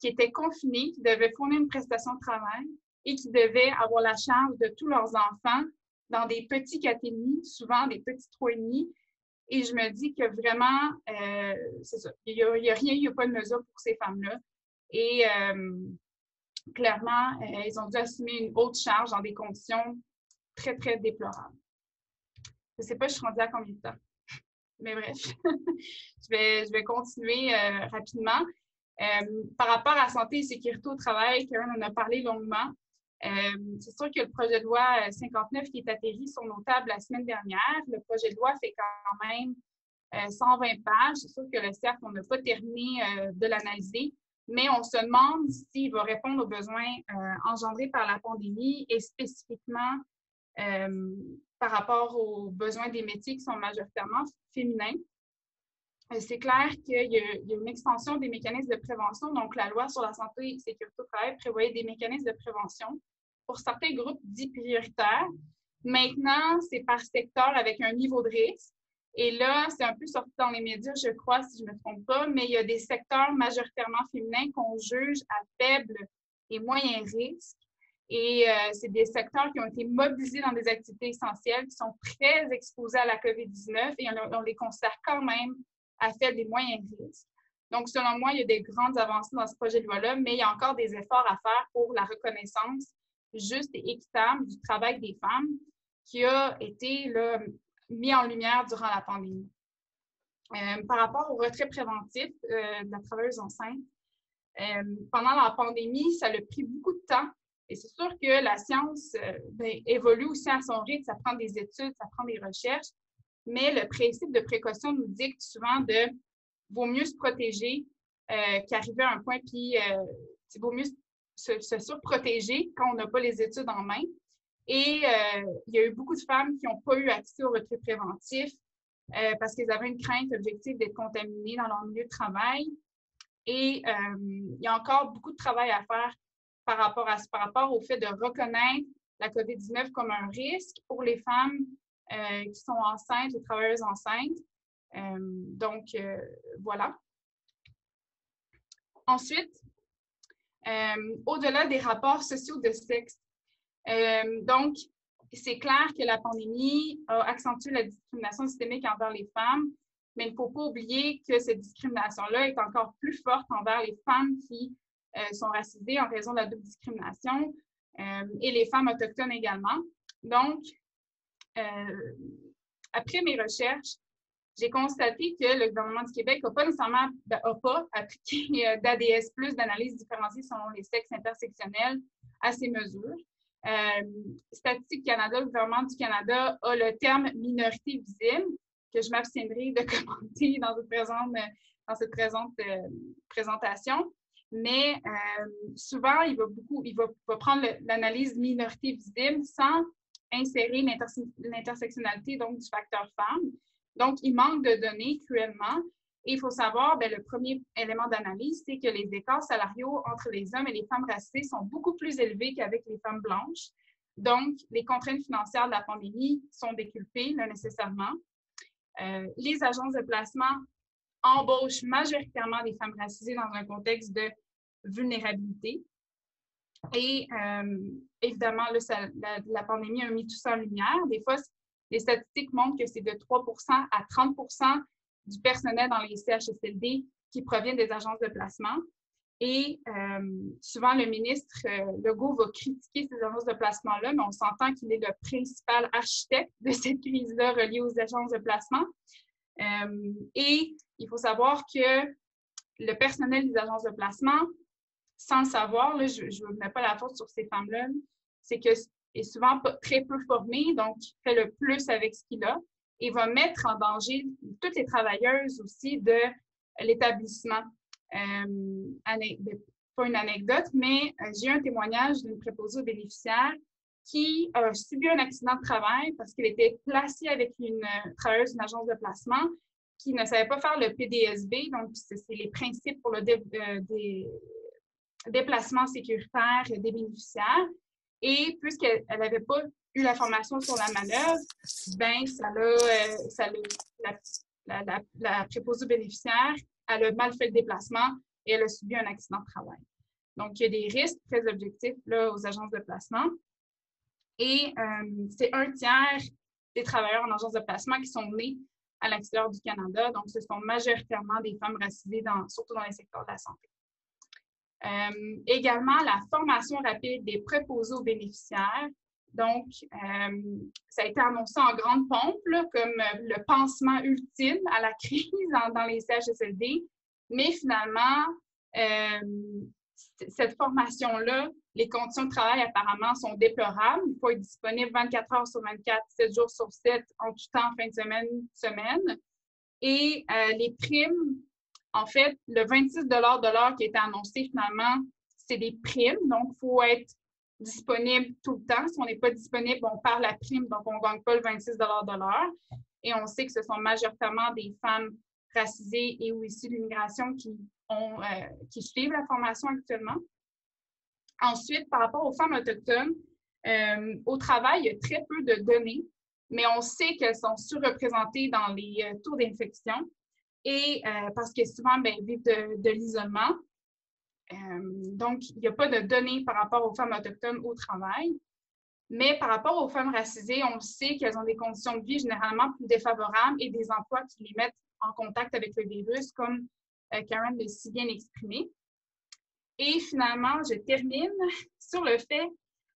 qui étaient confinées, qui devaient fournir une prestation de travail et qui devaient avoir la charge de tous leurs enfants dans des petits 4,5, souvent des petits 3,5. Et je me dis que vraiment, c'est ça, il n'y a rien, il n'y a pas de mesure pour ces femmes-là. Et clairement, elles ont dû assumer une haute charge dans des conditions très, très déplorables. Je ne sais pas, je suis rendue à combien de temps. Mais bref, je vais continuer rapidement. Par rapport à santé et sécurité au travail, Karen en a parlé longuement. C'est sûr que le projet de loi 59 qui est atterri sur nos tables la semaine dernière, le projet de loi fait quand même 120 pages. C'est sûr que le CERF, on n'a pas terminé de l'analyser, mais on se demande s'il va répondre aux besoins engendrés par la pandémie et spécifiquement par rapport aux besoins des métiers qui sont majoritairement féminins. C'est clair qu'il y a une extension des mécanismes de prévention. Donc, la loi sur la santé et sécurité au travail prévoyait des mécanismes de prévention pour certains groupes dits prioritaires. Maintenant, c'est par secteur avec un niveau de risque. Et là, c'est un peu sorti dans les médias, je crois, si je ne me trompe pas, mais il y a des secteurs majoritairement féminins qu'on juge à faible et moyen risque. Et c'est des secteurs qui ont été mobilisés dans des activités essentielles, qui sont très exposés à la COVID-19 et on les considère quand même à faible et moyen risque. Donc, selon moi, il y a des grandes avancées dans ce projet de loi-là, mais il y a encore des efforts à faire pour la reconnaissance juste et équitable du travail des femmes qui a été là, mis en lumière durant la pandémie. Par rapport au retrait préventif de la travailleuse enceinte, pendant la pandémie, ça a pris beaucoup de temps. Et c'est sûr que la science évolue aussi à son rythme, ça prend des études, ça prend des recherches, mais le principe de précaution nous dicte souvent de vaut mieux se protéger qu'arriver à un point, puis vaut mieux se surprotéger quand on n'a pas les études en main. Et il y a eu beaucoup de femmes qui n'ont pas eu accès au retrait préventif parce qu'elles avaient une crainte objective d'être contaminées dans leur milieu de travail. Et il y a encore beaucoup de travail à faire par rapport au fait de reconnaître la COVID-19 comme un risque pour les femmes qui sont enceintes, les travailleuses enceintes. Voilà. Ensuite, au-delà des rapports sociaux de sexe, donc, c'est clair que la pandémie a accentué la discrimination systémique envers les femmes, mais il ne faut pas oublier que cette discrimination-là est encore plus forte envers les femmes qui sont racisées en raison de la double discrimination et les femmes autochtones également. Donc, après mes recherches, j'ai constaté que le gouvernement du Québec n'a pas nécessairement appliqué d'ADS+, d'analyse différenciée selon les sexes intersectionnels à ces mesures. Statistique Canada, le gouvernement du Canada a le terme minorité visible que je m'abstiendrai de commenter dans cette présentation. Mais souvent, il va prendre l'analyse minorité visible sans insérer l'intersectionnalité donc du facteur femme. Donc, il manque de données cruellement. Et il faut savoir, le premier élément d'analyse, c'est que les écarts salariaux entre les hommes et les femmes racisées sont beaucoup plus élevés qu'avec les femmes blanches. Donc, les contraintes financières de la pandémie sont déculpées, là, nécessairement. Les agences de placement embauchent majoritairement des femmes racisées dans un contexte de vulnérabilité. Et évidemment, là, la pandémie a mis tout ça en lumière. Des fois, les statistiques montrent que c'est de 3 à 30 du personnel dans les CHSLD qui proviennent des agences de placement. Et souvent, le ministre Legault va critiquer ces agences de placement-là, mais on s'entend qu'il est le principal architecte de cette crise-là reliée aux agences de placement. Et il faut savoir que le personnel des agences de placement, sans le savoir, là, je ne mets pas la faute sur ces femmes-là, c'est qu'il est souvent très peu formé, donc il fait le plus avec ce qu'il a et va mettre en danger toutes les travailleuses aussi de l'établissement. Pas une anecdote, mais j'ai eu un témoignage d'une préposée aux bénéficiaires qui a subi un accident de travail parce qu'elle était placée avec une travailleuse d'une agence de placement qui ne savait pas faire le PDSB, donc c'est les principes pour le déplacement sécuritaire des bénéficiaires. Et puisqu'elle n'avait pas eu la formation sur la manœuvre, la préposée aux bénéficiaires, elle a mal fait le déplacement et elle a subi un accident de travail. Donc, il y a des risques très objectifs là, aux agences de placement. Et c'est 1/3 des travailleurs en agence de placement qui sont nés à l'extérieur du Canada. Donc, ce sont majoritairement des femmes racisées, surtout dans les secteurs de la santé. Également, la formation rapide des préposés aux bénéficiaires. Donc, ça a été annoncé en grande pompe là, comme le pansement ultime à la crise dans les CHSLD. Mais finalement, cette formation-là, les conditions de travail apparemment sont déplorables. Il faut être disponible 24 heures sur 24, 7 jours sur 7, en tout temps, fin de semaine. Et les primes, en fait, le 26 $ de l'heure qui a été annoncé finalement, c'est des primes. Donc, il faut être disponible tout le temps. Si on n'est pas disponible, on perd la prime, donc on ne gagne pas le 26 $ de l'heure. Et on sait que ce sont majoritairement des femmes racisées et ou issues de l'immigration qui suivent la formation actuellement. Ensuite, par rapport aux femmes autochtones, au travail, il y a très peu de données, mais on sait qu'elles sont surreprésentées dans les taux d'infection et parce que souvent, vivent de l'isolement. Donc, il n'y a pas de données par rapport aux femmes autochtones au travail. Mais par rapport aux femmes racisées, on sait qu'elles ont des conditions de vie généralement plus défavorables et des emplois qui les mettent en contact avec le virus, comme Karen l'a si bien exprimé. Et finalement, je termine sur le fait,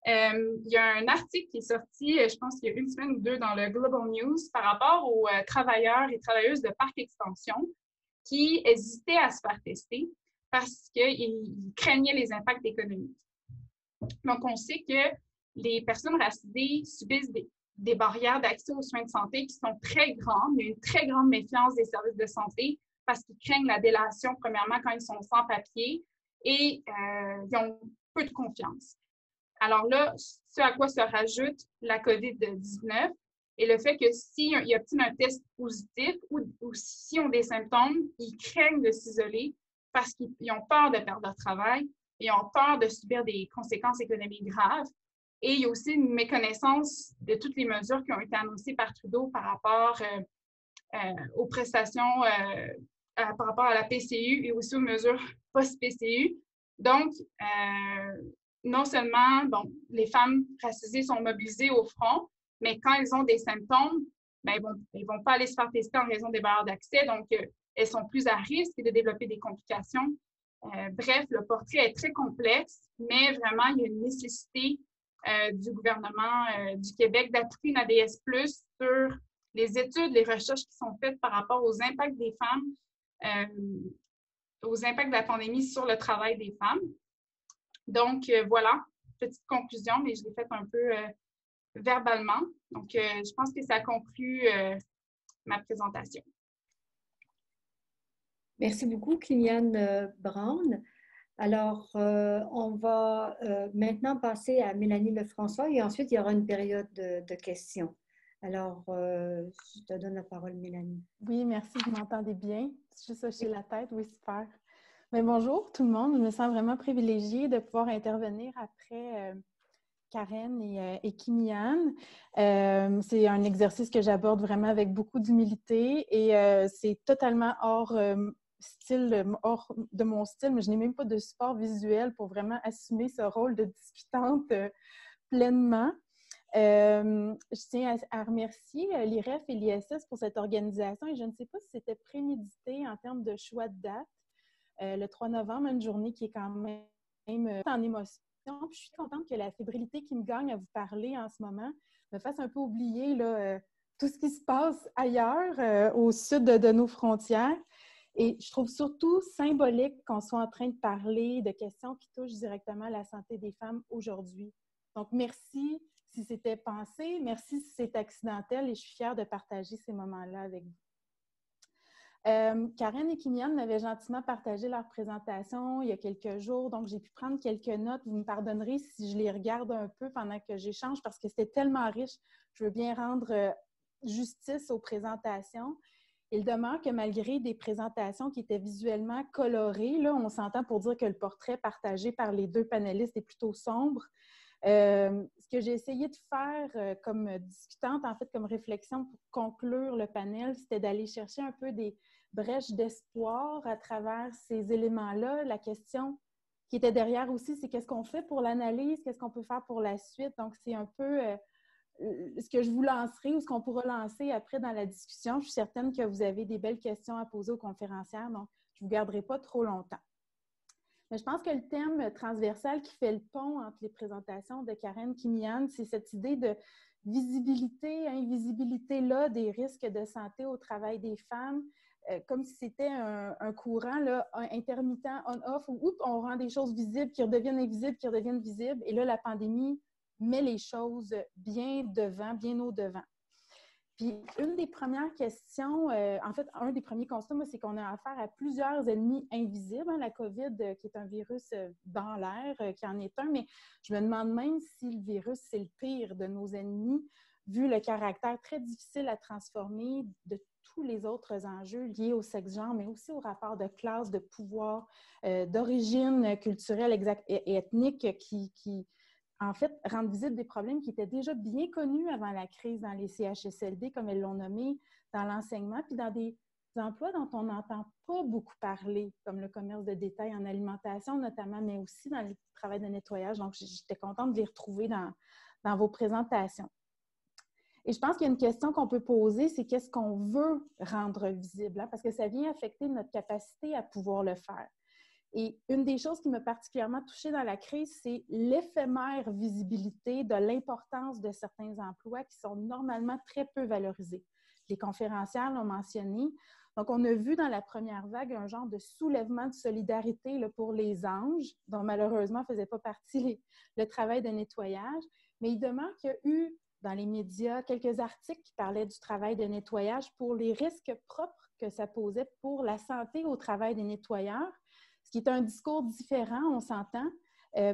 il y a un article qui est sorti, je pense qu'il y a 1 semaine ou 2 dans le Global News par rapport aux travailleurs et travailleuses de Parc Extension qui hésitaient à se faire tester parce qu'ils craignaient les impacts économiques. Donc, on sait que les personnes racisées subissent des barrières d'accès aux soins de santé qui sont très grandes. Il y a une très grande méfiance des services de santé parce qu'ils craignent la délation, premièrement, quand ils sont sans papier. Et ils ont peu de confiance. Alors là, ce à quoi se rajoute la COVID-19 et le fait que s'ils obtiennent un test positif ou s'ils ont des symptômes, ils craignent de s'isoler parce qu'ils ont peur de perdre leur travail, ils ont peur de subir des conséquences économiques graves. Et il y a aussi une méconnaissance de toutes les mesures qui ont été annoncées par Trudeau par rapport aux prestations, par rapport à la PCU et aussi aux mesures post-PCU. Donc, non seulement, bon, les femmes racisées sont mobilisées au front, mais quand elles ont des symptômes, ben, elles vont pas aller se faire tester en raison des barrières d'accès. Donc, elles sont plus à risque de développer des complications. Bref, le portrait est très complexe, mais vraiment, il y a une nécessité du gouvernement du Québec d'appliquer une ADS+ sur les études, les recherches qui sont faites par rapport aux impacts des femmes, aux impacts de la pandémie sur le travail des femmes. Donc, voilà, petite conclusion, mais je l'ai faite un peu verbalement. Donc, je pense que ça conclut ma présentation. Merci beaucoup, Kylian Brown. Alors, on va maintenant passer à Mélanie Lefrançois et ensuite, il y aura une période de questions. Alors, je te donne la parole, Mélanie. Oui, merci, vous m'entendez bien? C'est juste hocher la tête, oui, super. Mais bonjour tout le monde, je me sens vraiment privilégiée de pouvoir intervenir après Karen et Kylian. C'est un exercice que j'aborde vraiment avec beaucoup d'humilité et c'est totalement hors de mon style, mais je n'ai même pas de support visuel pour vraiment assumer ce rôle de discutante pleinement. Je tiens à remercier l'IREF et l'ISS pour cette organisation et je ne sais pas si c'était prémédité en termes de choix de date. Le 3 novembre, une journée qui est quand même en émotion. Puis je suis contente que la fébrilité qui me gagne à vous parler en ce moment me fasse un peu oublier là, tout ce qui se passe ailleurs, au sud de nos frontières. Et je trouve surtout symbolique qu'on soit en train de parler de questions qui touchent directement la santé des femmes aujourd'hui. Donc, merci si c'était pensé, merci si c'est accidentel et je suis fière de partager ces moments-là avec vous. Karen et Kylian m'avaient gentiment partagé leur présentation il y a quelques jours, donc j'ai pu prendre quelques notes. Vous me pardonnerez si je les regarde un peu pendant que j'échange parce que c'était tellement riche. Je veux bien rendre justice aux présentations. Il demeure que malgré des présentations qui étaient visuellement colorées, là, on s'entend pour dire que le portrait partagé par les deux panélistes est plutôt sombre. Ce que j'ai essayé de faire comme discutante, en fait, comme réflexion pour conclure le panel, c'était d'aller chercher un peu des brèches d'espoir à travers ces éléments-là. La question qui était derrière aussi, c'est qu'est-ce qu'on fait pour l'analyse, qu'est-ce qu'on peut faire pour la suite. Donc, c'est un peu ce que je vous lancerai ou ce qu'on pourra lancer après dans la discussion. Je suis certaine que vous avez des belles questions à poser aux conférencières, donc je ne vous garderai pas trop longtemps. Mais je pense que le thème transversal qui fait le pont entre les présentations de Karen et Kylian, c'est cette idée de visibilité, invisibilité-là des risques de santé au travail des femmes, comme si c'était un courant là, intermittent, on-off, où on rend des choses visibles qui redeviennent invisibles, qui redeviennent visibles. Et là, la pandémie met les choses bien devant, bien au-devant. Puis, une des premières questions, en fait, un des premiers constats, c'est qu'on a affaire à plusieurs ennemis invisibles. Hein, la COVID, qui est un virus dans l'air, qui en est un, mais je me demande même si le virus, c'est le pire de nos ennemis, vu le caractère très difficile à transformer de tous les autres enjeux liés au sexe-genre, mais aussi au rapport de classe, de pouvoir, d'origine culturelle et ethnique qui en fait, rendre visibles des problèmes qui étaient déjà bien connus avant la crise dans les CHSLD, comme elles l'ont nommé, dans l'enseignement, puis dans des emplois dont on n'entend pas beaucoup parler, comme le commerce de détail en alimentation notamment, mais aussi dans le travail de nettoyage. Donc, j'étais contente de les retrouver dans vos présentations. Et je pense qu'il y a une question qu'on peut poser, c'est qu'est-ce qu'on veut rendre visible, hein? Parce que ça vient affecter notre capacité à pouvoir le faire. Et une des choses qui m'a particulièrement touchée dans la crise, c'est l'éphémère visibilité de l'importance de certains emplois qui sont normalement très peu valorisés. Les conférencières l'ont mentionné. Donc, on a vu dans la première vague un genre de soulèvement de solidarité là, pour les anges, dont malheureusement ne faisait pas partie le travail de nettoyage. Mais il demeure qu'il y a eu dans les médias quelques articles qui parlaient du travail de nettoyage pour les risques propres que ça posait pour la santé au travail des nettoyeurs. Ce qui est un discours différent, on s'entend,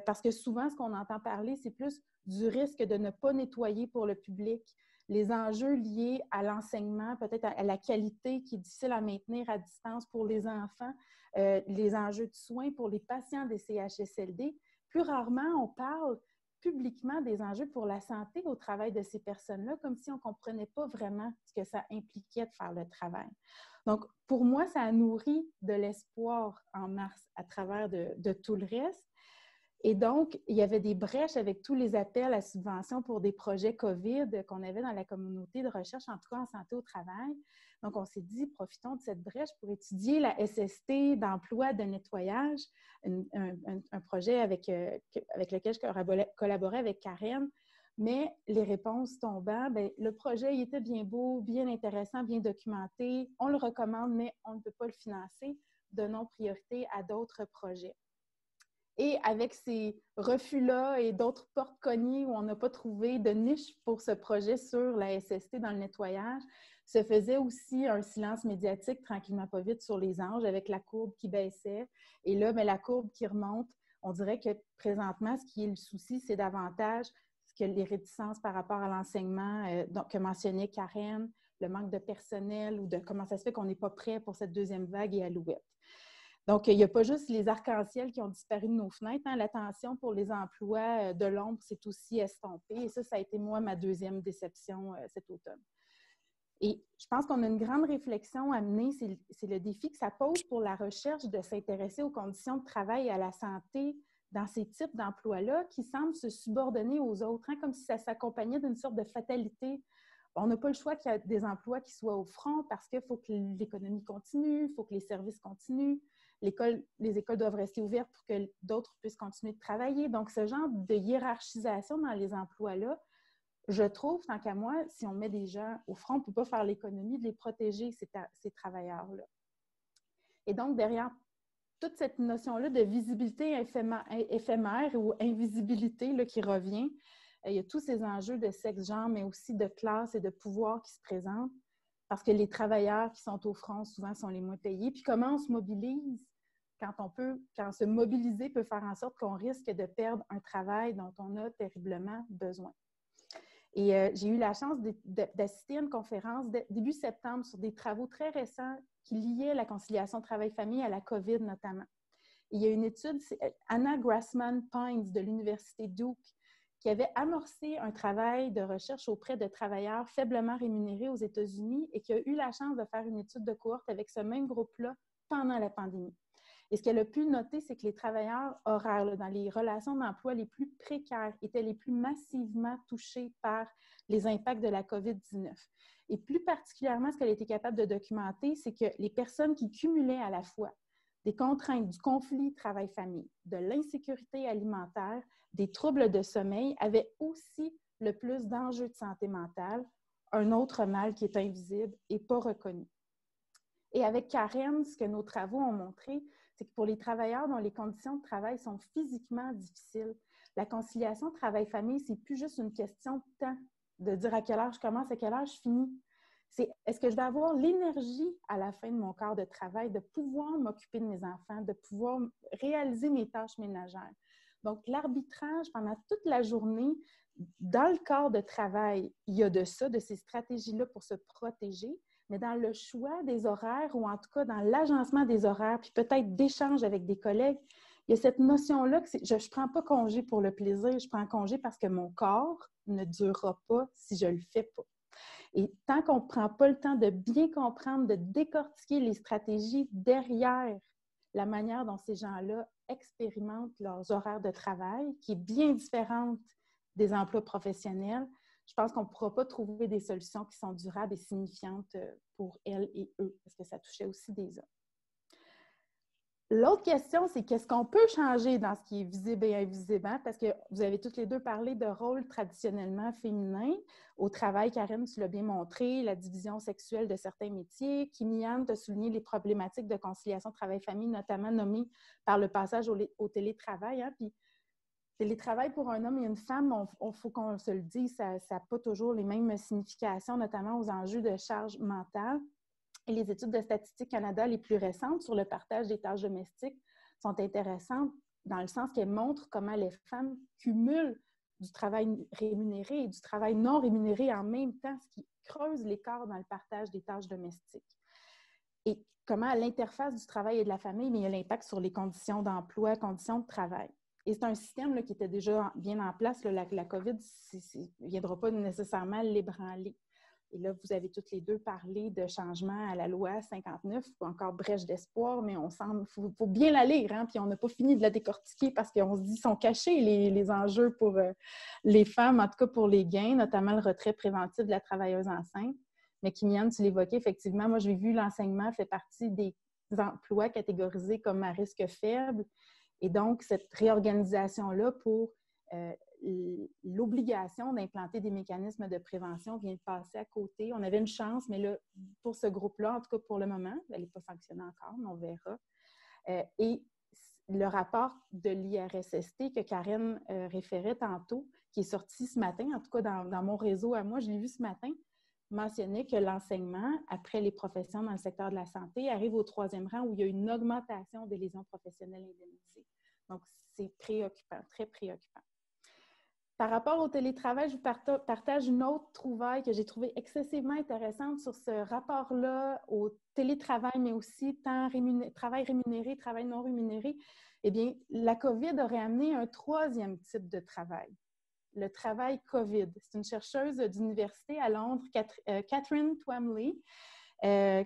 parce que souvent, ce qu'on entend parler, c'est plus du risque de ne pas nettoyer pour le public, les enjeux liés à l'enseignement, peut-être à la qualité qui est difficile à maintenir à distance pour les enfants, les enjeux de soins pour les patients des CHSLD. Plus rarement, on parle publiquement des enjeux pour la santé au travail de ces personnes-là, comme si on ne comprenait pas vraiment ce que ça impliquait de faire le travail. Donc, pour moi, ça a nourri de l'espoir en mars à travers de tout le reste. Et donc, il y avait des brèches avec tous les appels à subventions pour des projets COVID qu'on avait dans la communauté de recherche, en tout cas en santé au travail. Donc, on s'est dit, profitons de cette brèche pour étudier la SST d'emploi de nettoyage, un projet avec lequel je collaborais avec Karen. Mais les réponses tombant, bien, le projet il était bien beau, bien intéressant, bien documenté. On le recommande, mais on ne peut pas le financer. Donnons priorité à d'autres projets. Et avec ces refus-là et d'autres portes cognées où on n'a pas trouvé de niche pour ce projet sur la SST dans le nettoyage, se faisait aussi un silence médiatique tranquillement pas vite sur les anges avec la courbe qui baissait. Et là, bien, la courbe qui remonte, on dirait que présentement, ce qui est le souci, c'est davantage que les réticences par rapport à l'enseignement que mentionnait Karen, le manque de personnel ou de comment ça se fait qu'on n'est pas prêt pour cette deuxième vague et Alouette. Donc, il n'y a pas juste les arcs-en-ciel qui ont disparu de nos fenêtres. Hein. L'attention pour les emplois de l'ombre s'est aussi estompée. Et ça a été, moi, ma deuxième déception cet automne. Et je pense qu'on a une grande réflexion à mener. C'est le défi que ça pose pour la recherche de s'intéresser aux conditions de travail et à la santé dans ces types d'emplois-là qui semblent se subordonner aux autres, hein, comme si ça s'accompagnait d'une sorte de fatalité. On n'a pas le choix qu'il y ait des emplois qui soient au front parce qu'il faut que l'économie continue, il faut que les services continuent. Les écoles doivent rester ouvertes pour que d'autres puissent continuer de travailler. Donc, ce genre de hiérarchisation dans les emplois-là, je trouve, tant qu'à moi, si on met des gens au front, on ne peut pas faire l'économie de les protéger, ces travailleurs-là. Et donc, derrière toute cette notion-là de visibilité éphémère ou invisibilité là, qui revient, il y a tous ces enjeux de sexe, genre, mais aussi de classe et de pouvoir qui se présentent parce que les travailleurs qui sont au front, souvent, sont les moins payés. Puis comment on se mobilise quand se mobiliser peut faire en sorte qu'on risque de perdre un travail dont on a terriblement besoin. Et j'ai eu la chance d'assister à une conférence début septembre sur des travaux très récents qui liaient la conciliation travail-famille à la COVID notamment. Et il y a une étude, c'est Anna Grassman-Pines de l'Université Duke, qui avait amorcé un travail de recherche auprès de travailleurs faiblement rémunérés aux États-Unis et qui a eu la chance de faire une étude de cohorte avec ce même groupe-là pendant la pandémie. Et ce qu'elle a pu noter, c'est que les travailleurs horaires, là, dans les relations d'emploi les plus précaires, étaient les plus massivement touchés par les impacts de la COVID-19. Et plus particulièrement, ce qu'elle a été capable de documenter, c'est que les personnes qui cumulaient à la fois des contraintes du conflit travail-famille, de l'insécurité alimentaire, des troubles de sommeil, avaient aussi le plus d'enjeux de santé mentale, un autre mal qui est invisible et pas reconnu. Et avec Karen, ce que nos travaux ont montré, c'est que pour les travailleurs dont les conditions de travail sont physiquement difficiles, la conciliation travail-famille, c'est plus juste une question de temps, de dire à quelle heure je commence, à quelle heure je finis. C'est est-ce que je vais avoir l'énergie à la fin de mon quart de travail de pouvoir m'occuper de mes enfants, de pouvoir réaliser mes tâches ménagères. Donc, l'arbitrage pendant toute la journée, dans le corps de travail, il y a de ça, de ces stratégies-là pour se protéger, mais dans le choix des horaires ou en tout cas dans l'agencement des horaires, puis peut-être d'échange avec des collègues, il y a cette notion-là que je ne prends pas congé pour le plaisir, je prends congé parce que mon corps ne durera pas si je ne le fais pas. Et tant qu'on ne prend pas le temps de bien comprendre, de décortiquer les stratégies derrière la manière dont ces gens-là expérimentent leurs horaires de travail, qui est bien différente des emplois professionnels, je pense qu'on ne pourra pas trouver des solutions qui sont durables et signifiantes pour elles et eux, parce que ça touchait aussi des hommes. L'autre question, c'est qu'est-ce qu'on peut changer dans ce qui est visible et invisible? Hein? Parce que vous avez toutes les deux parlé de rôles traditionnellement féminins. Au travail, Karen, tu l'as bien montré, la division sexuelle de certains métiers. Kimiane t'a souligné les problématiques de conciliation travail-famille, notamment nommées par le passage au télétravail. Hein? Puis, télétravail pour un homme et une femme, il faut qu'on se le dise, ça n'a pas toujours les mêmes significations, notamment aux enjeux de charge mentale. Et les études de Statistique Canada les plus récentes sur le partage des tâches domestiques sont intéressantes. dans le sens qu'elle montre comment les femmes cumulent du travail rémunéré et du travail non rémunéré en même temps, ce qui creuse l'écart dans le partage des tâches domestiques. Et comment, à l'interface du travail et de la famille, mais il y a l'impact sur les conditions d'emploi, conditions de travail. Et c'est un système là, qui était déjà bien en place. Là, la COVID ne viendra pas nécessairement l'ébranler. Et là, vous avez toutes les deux parlé de changement à la loi 59, encore brèche d'espoir, mais on semble, faut bien la lire, hein, puis on n'a pas fini de la décortiquer parce qu'on se dit qu'ils sont cachés les enjeux pour les femmes, en tout cas pour les gains, notamment le retrait préventif de la travailleuse enceinte. Mais Kimiane, tu l'évoquais, effectivement, moi j'ai vu l'enseignement fait partie des emplois catégorisés comme à risque faible. Et donc, cette réorganisation-là pour l'obligation d'implanter des mécanismes de prévention vient de passer à côté. On avait une chance, mais là, pour ce groupe-là, en tout cas pour le moment, elle n'est pas sanctionnée encore, mais on verra. Et le rapport de l'IRSST que Karen référait tantôt, qui est sorti ce matin, en tout cas dans mon réseau à moi, je l'ai vu ce matin, mentionnait que l'enseignement, après les professions dans le secteur de la santé, arrive au 3e rang où il y a une augmentation des lésions professionnelles indemnisées. Donc, c'est préoccupant, très préoccupant. Par rapport au télétravail, je vous partage une autre trouvaille que j'ai trouvée excessivement intéressante sur ce rapport-là au télétravail, mais aussi travail rémunéré, travail non rémunéré. Eh bien, la COVID aurait amené un 3e type de travail, le travail COVID. C'est une chercheuse d'université à Londres, Catherine Twamley,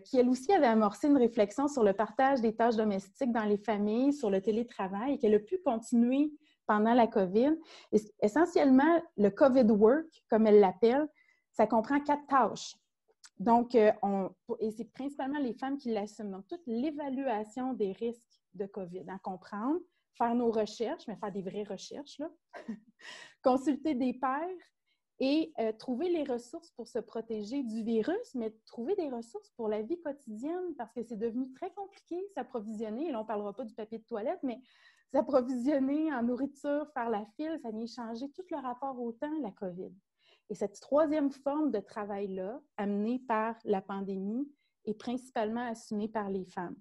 qui elle aussi avait amorcé une réflexion sur le partage des tâches domestiques dans les familles, sur le télétravail, et qu'elle a pu continuer pendant la COVID. Et essentiellement, le COVID work, comme elle l'appelle, ça comprend 4 tâches. Donc, et c'est principalement les femmes qui l'assument. Donc, toute l'évaluation des risques de COVID, en comprendre, faire nos recherches, mais faire des vraies recherches, là. Consulter des pairs et trouver les ressources pour se protéger du virus, mais trouver des ressources pour la vie quotidienne, parce que c'est devenu très compliqué s'approvisionner. Et là, on ne parlera pas du papier de toilette, mais s'approvisionner en nourriture, faire la file, ça vient changer tout le rapport au temps, la COVID. Et cette 3e forme de travail-là, amenée par la pandémie, est principalement assumée par les femmes.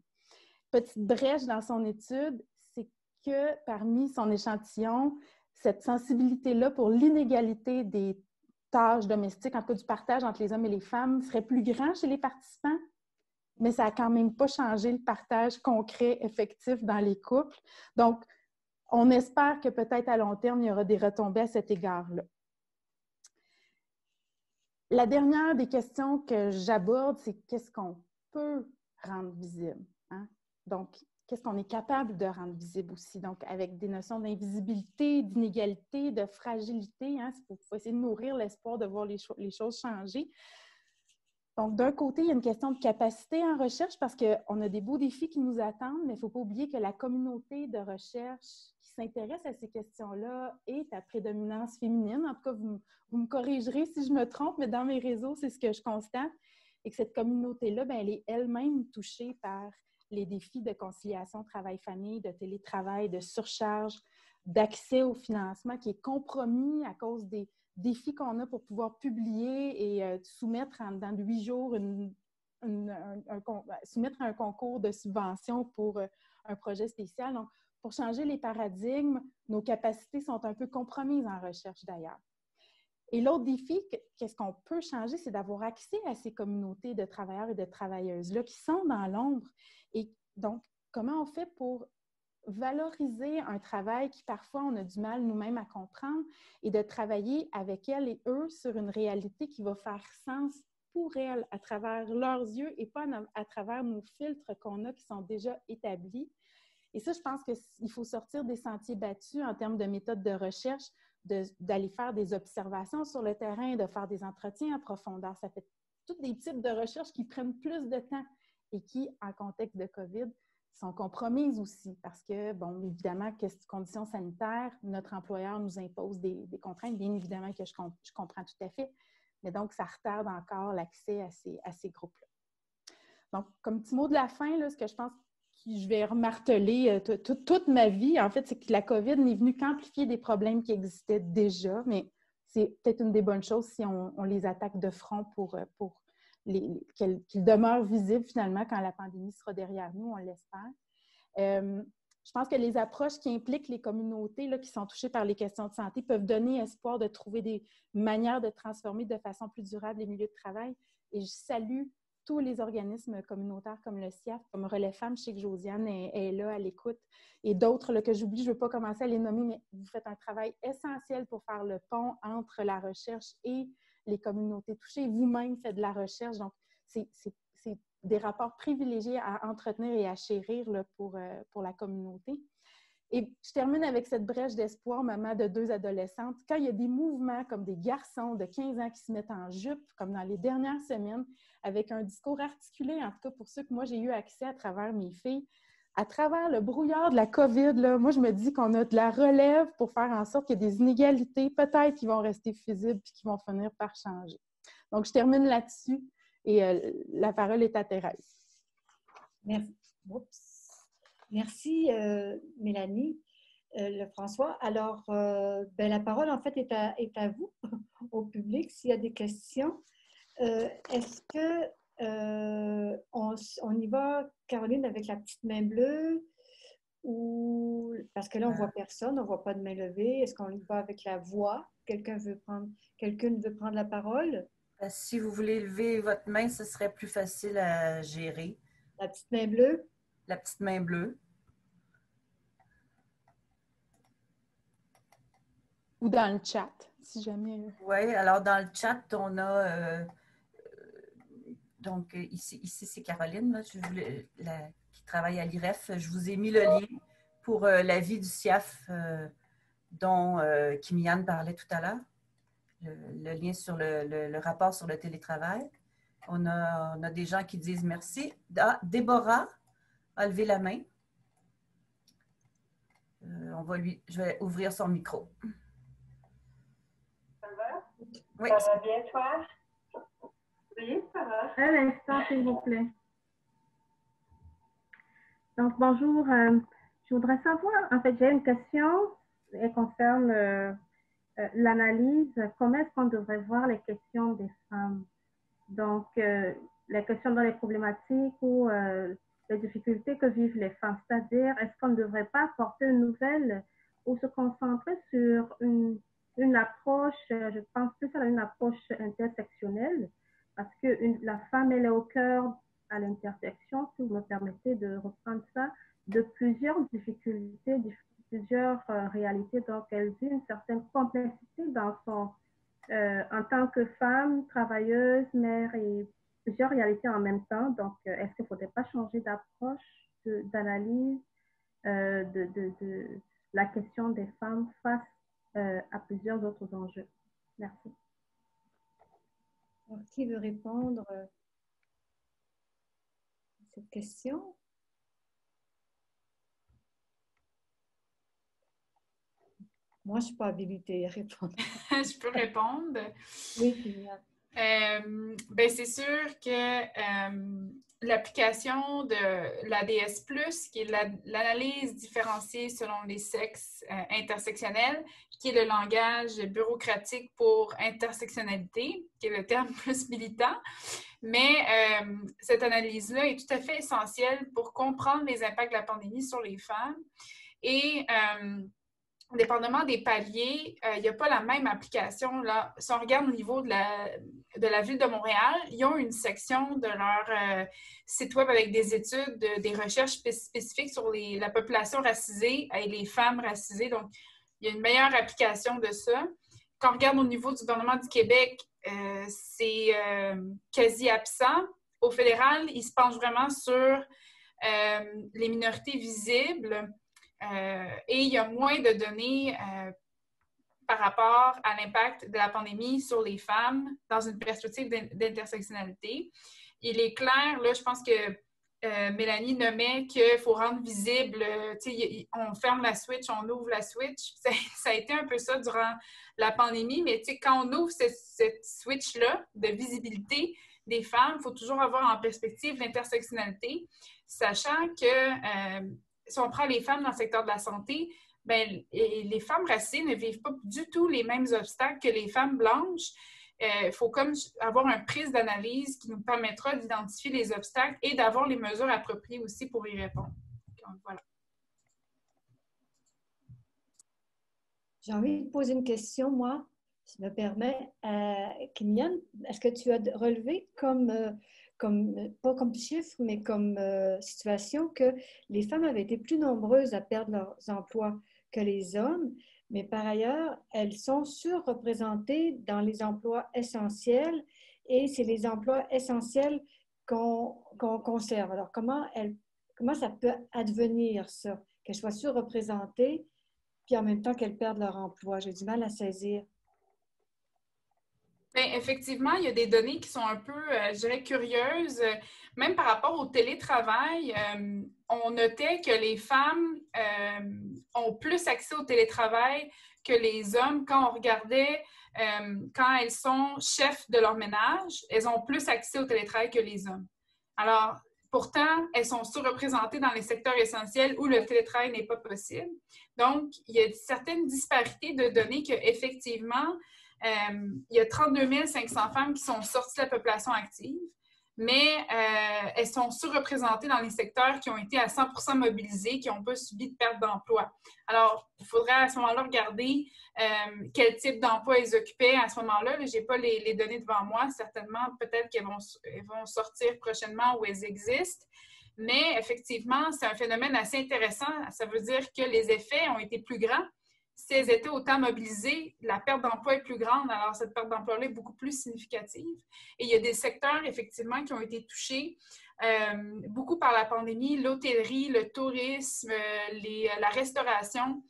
Petite brèche dans son étude, c'est que parmi son échantillon, cette sensibilité-là pour l'inégalité des tâches domestiques, en tout cas du partage entre les hommes et les femmes, serait plus grand chez les participants, mais ça n'a quand même pas changé le partage concret, effectif dans les couples. Donc, on espère que peut-être à long terme, il y aura des retombées à cet égard-là. La dernière des questions que j'aborde, c'est qu'est-ce qu'on peut rendre visible, hein? Donc, qu'est-ce qu'on est capable de rendre visible aussi? Donc, avec des notions d'invisibilité, d'inégalité, de fragilité, hein, il faut essayer de nourrir l'espoir de voir les choses changer. Donc, d'un côté, il y a une question de capacité en recherche parce qu'on a des beaux défis qui nous attendent, mais il ne faut pas oublier que la communauté de recherche qui s'intéresse à ces questions-là est à prédominance féminine. En tout cas, vous me corrigerez si je me trompe, mais dans mes réseaux, c'est ce que je constate. Et que cette communauté-là, bien, elle est elle-même touchée par les défis de conciliation travail-famille, de télétravail, de surcharge, d'accès au financement qui est compromis à cause des défis qu'on a pour pouvoir publier et soumettre dans 8 jours soumettre un concours de subvention pour un projet spécial. Donc, pour changer les paradigmes, nos capacités sont un peu compromises en recherche d'ailleurs. Et l'autre défi, qu'est-ce qu'on peut changer, c'est d'avoir accès à ces communautés de travailleurs et de travailleuses-là qui sont dans l'ombre. Et donc, comment on fait pour valoriser un travail qui, parfois, on a du mal nous-mêmes à comprendre et de travailler avec elles et eux sur une réalité qui va faire sens pour elles à travers leurs yeux et pas à travers nos filtres qu'on a qui sont déjà établis. Et ça, je pense qu'il faut sortir des sentiers battus en termes de méthodes de recherche, d'aller faire des observations sur le terrain, de faire des entretiens en profondeur. Ça fait tous des types de recherches qui prennent plus de temps et qui, en contexte de COVID, sont compromises aussi parce que, bon, évidemment, conditions sanitaires, notre employeur nous impose des contraintes, bien évidemment que je comprends tout à fait, mais donc, ça retarde encore l'accès à ces groupes-là. Donc, comme petit mot de la fin, là, ce que je pense que je vais remarteler toute ma vie, en fait, c'est que la COVID n'est venue qu'amplifier des problèmes qui existaient déjà, mais c'est peut-être une des bonnes choses si on les attaque de front pour qu'ils demeurent visibles finalement quand la pandémie sera derrière nous, on l'espère. je pense que les approches qui impliquent les communautés là, qui sont touchées par les questions de santé peuvent donner espoir de trouver des manières de transformer de façon plus durable les milieux de travail. Et je salue tous les organismes communautaires comme le CIAF, comme Relais Femmes. Je sais que Josiane est là à l'écoute. Et d'autres là, que j'oublie, je ne veux pas commencer à les nommer, mais vous faites un travail essentiel pour faire le pont entre la recherche et les communautés touchées. Vous-même faites de la recherche, donc c'est des rapports privilégiés à entretenir et à chérir là, pour la communauté. Et je termine avec cette brèche d'espoir, maman de 2 adolescentes. Quand il y a des mouvements comme des garçons de 15 ans qui se mettent en jupe, comme dans les dernières semaines, avec un discours articulé, en tout cas pour ceux que moi j'ai eu accès à travers mes filles, à travers le brouillard de la COVID, là, moi je me dis qu'on a de la relève pour faire en sorte qu'il y ait des inégalités, peut-être qui vont rester fusibles puis qui vont finir par changer. Donc je termine là-dessus et la parole est à Thérèse. Merci. Oups. Merci, Mélanie, François. Alors, la parole, en fait, est à vous, au public, s'il y a des questions. Est-ce que on y va, Caroline, avec la petite main bleue? Ou parce que là, on ne voit personne, on ne voit pas de main levée. Est-ce qu'on y va avec la voix? Quelqu'un veut prendre la parole? Si vous voulez lever votre main, ce serait plus facile à gérer. La petite main bleue? La petite main bleue. Ou dans le chat, si jamais. Oui, alors dans le chat, on a... donc, ici c'est Caroline, là, qui travaille à l'IREF. Je vous ai mis le lien pour l'avis du CIAF dont Kim-Yann parlait tout à l'heure. Le lien sur le rapport sur le télétravail. On a des gens qui disent merci. Ah, Déborah a levé la main. Je vais ouvrir son micro. Ça va? Oui. Ça va bien, toi? Oui, ça va. Un instant, s'il vous plaît. Donc, bonjour. Je voudrais savoir, en fait, j'ai une question. Elle concerne l'analyse. Comment est-ce qu'on devrait voir les questions des femmes? Donc, les questions dans les problématiques ou les difficultés que vivent les femmes. C'est-à-dire, est-ce qu'on ne devrait pas apporter une nouvelle ou se concentrer sur une approche, je pense plus à une approche intersectionnelle, parce que la femme, elle est au cœur à l'intersection, si vous me permettez de reprendre ça, de plusieurs difficultés, plusieurs réalités. Donc, elle vit une certaine complexité dans son, en tant que femme, travailleuse, mère et plusieurs réalités en même temps. Donc, est-ce qu'il ne faudrait pas changer d'approche, d'analyse de la question des femmes face à plusieurs autres enjeux? Merci. Alors, qui veut répondre à cette question? Moi, je ne suis pas habilitée à répondre. Je peux répondre. Oui, Kylian. C'est sûr que l'application de l'ADS+, qui est l'analyse différenciée selon les sexes intersectionnels, qui est le langage bureaucratique pour intersectionnalité, qui est le terme plus militant. Mais cette analyse-là est tout à fait essentielle pour comprendre les impacts de la pandémie sur les femmes. Et dépendamment des paliers, il n'y a pas la même application. Là. Si on regarde au niveau de la Ville de Montréal, ils ont une section de leur site web avec des études, des recherches spécifiques sur la population racisée et les femmes racisées. Donc, il y a une meilleure application de ça. Quand on regarde au niveau du gouvernement du Québec, c'est quasi absent. Au fédéral, il se penche vraiment sur les minorités visibles. Et il y a moins de données par rapport à l'impact de la pandémie sur les femmes dans une perspective d'intersectionnalité. Il est clair, là, je pense que Mélanie nommait qu'il faut rendre visible, on ferme la switch, on ouvre la switch. Ça a été un peu ça durant la pandémie, mais quand on ouvre cette switch-là de visibilité des femmes, il faut toujours avoir en perspective l'intersectionnalité, sachant que si on prend les femmes dans le secteur de la santé, les femmes racisées ne vivent pas du tout les mêmes obstacles que les femmes blanches. Il faut comme avoir une prise d'analyse qui nous permettra d'identifier les obstacles et d'avoir les mesures appropriées aussi pour y répondre. Donc, voilà. J'ai envie de poser une question, moi, si me permet. Kylian, est-ce que tu as relevé pas comme chiffre, mais comme situation, que les femmes avaient été plus nombreuses à perdre leurs emplois que les hommes, mais par ailleurs, elles sont surreprésentées dans les emplois essentiels et c'est les emplois essentiels qu'on conserve. Alors, comment ça peut advenir, ça, qu'elles soient surreprésentées puis en même temps qu'elles perdent leur emploi? J'ai du mal à saisir. Bien, effectivement, il y a des données qui sont un peu, je dirais, curieuses. Même par rapport au télétravail, on notait que les femmes ont plus accès au télétravail que les hommes. Quand on regardait, quand elles sont chefs de leur ménage, elles ont plus accès au télétravail que les hommes. Alors, pourtant, elles sont surreprésentées dans les secteurs essentiels où le télétravail n'est pas possible. Donc, il y a certaines disparités de données qu'effectivement, il y a 32 500 femmes qui sont sorties de la population active, mais elles sont surreprésentées dans les secteurs qui ont été à 100% mobilisés, qui n'ont pas subi de perte d'emploi. Alors, il faudrait à ce moment-là regarder quel type d'emploi elles occupaient à ce moment-là. Je n'ai pas les données devant moi. Certainement, peut-être qu'elles vont sortir prochainement où elles existent. Mais effectivement, c'est un phénomène assez intéressant. Ça veut dire que les effets ont été plus grands. Si elles étaient autant mobilisées, la perte d'emploi est plus grande, alors cette perte d'emploi-là est beaucoup plus significative. Et il y a des secteurs, effectivement, qui ont été touchés beaucoup par la pandémie, l'hôtellerie, le tourisme, la restauration.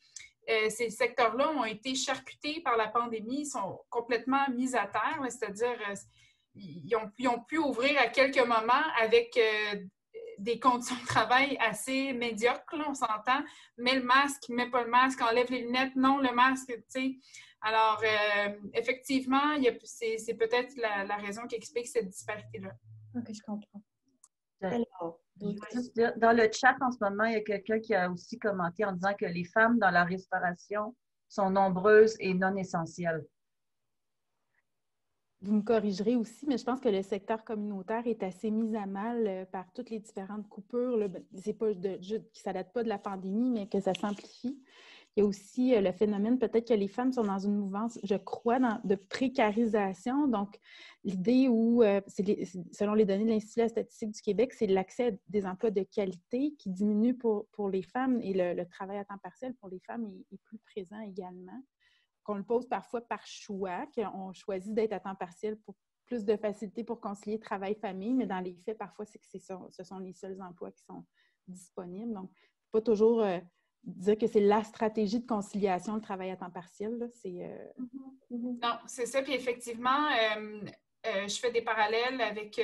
Ces secteurs-là ont été charcutés par la pandémie, sont complètement mis à terre, c'est-à-dire ils ont pu ouvrir à quelques moments avec des conditions de travail assez médiocres, là, on s'entend. Mets le masque, mets pas le masque, enlève les lunettes, non, le masque, tu sais. Alors, effectivement, c'est peut-être la raison qui explique cette disparité-là. OK, je comprends. Alors, je veux juste dire, dans le chat en ce moment, il y a quelqu'un qui a aussi commenté en disant que les femmes dans la restauration sont nombreuses et non essentielles. Vous me corrigerez aussi, mais je pense que le secteur communautaire est assez mis à mal par toutes les différentes coupures. C'est pas ça date pas de la pandémie, mais que ça s'amplifie. Il y a aussi le phénomène, peut-être que les femmes sont dans une mouvance, je crois, de précarisation. Donc, l'idée où, selon les données de l'Institut de la statistique du Québec, c'est l'accès à des emplois de qualité qui diminue pour les femmes et le travail à temps partiel pour les femmes est plus présent également. Qu'on le pose parfois par choix, qu'on choisit d'être à temps partiel pour plus de facilité pour concilier travail-famille, mais dans les faits, parfois, c'est que ce sont les seuls emplois qui sont disponibles. Donc, pas toujours dire que c'est la stratégie de conciliation, le travail à temps partiel. Là, Non, c'est ça. Puis effectivement, je fais des parallèles avec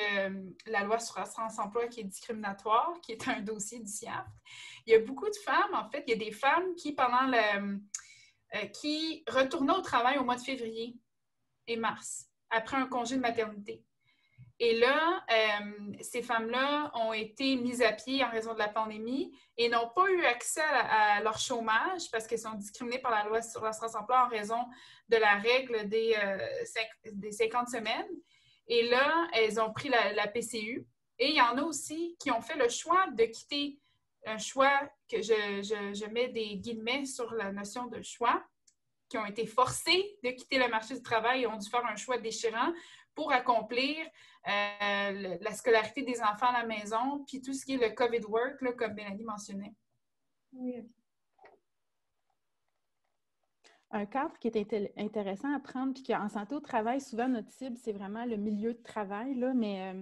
la loi sur l'assurance-emploi qui est discriminatoire, qui est un dossier du CIAFT. Il y a beaucoup de femmes, en fait, il y a des femmes qui, qui retournaient au travail au mois de février et mars, après un congé de maternité. Et là, ces femmes-là ont été mises à pied en raison de la pandémie et n'ont pas eu accès à leur chômage parce qu'elles sont discriminées par la loi sur l'assurance-emploi en raison de la règle des 50 semaines. Et là, elles ont pris la PCU. Et il y en a aussi qui ont fait le choix de quitter, un choix que je mets des guillemets sur la notion de choix, qui ont été forcés de quitter le marché du travail et ont dû faire un choix déchirant pour accomplir la scolarité des enfants à la maison, puis tout ce qui est le COVID work, là, comme Mélanie mentionnait. Oui. Un cadre qui est intéressant à prendre, puis qu'en santé au travail, souvent notre cible, c'est vraiment le milieu de travail, là, mais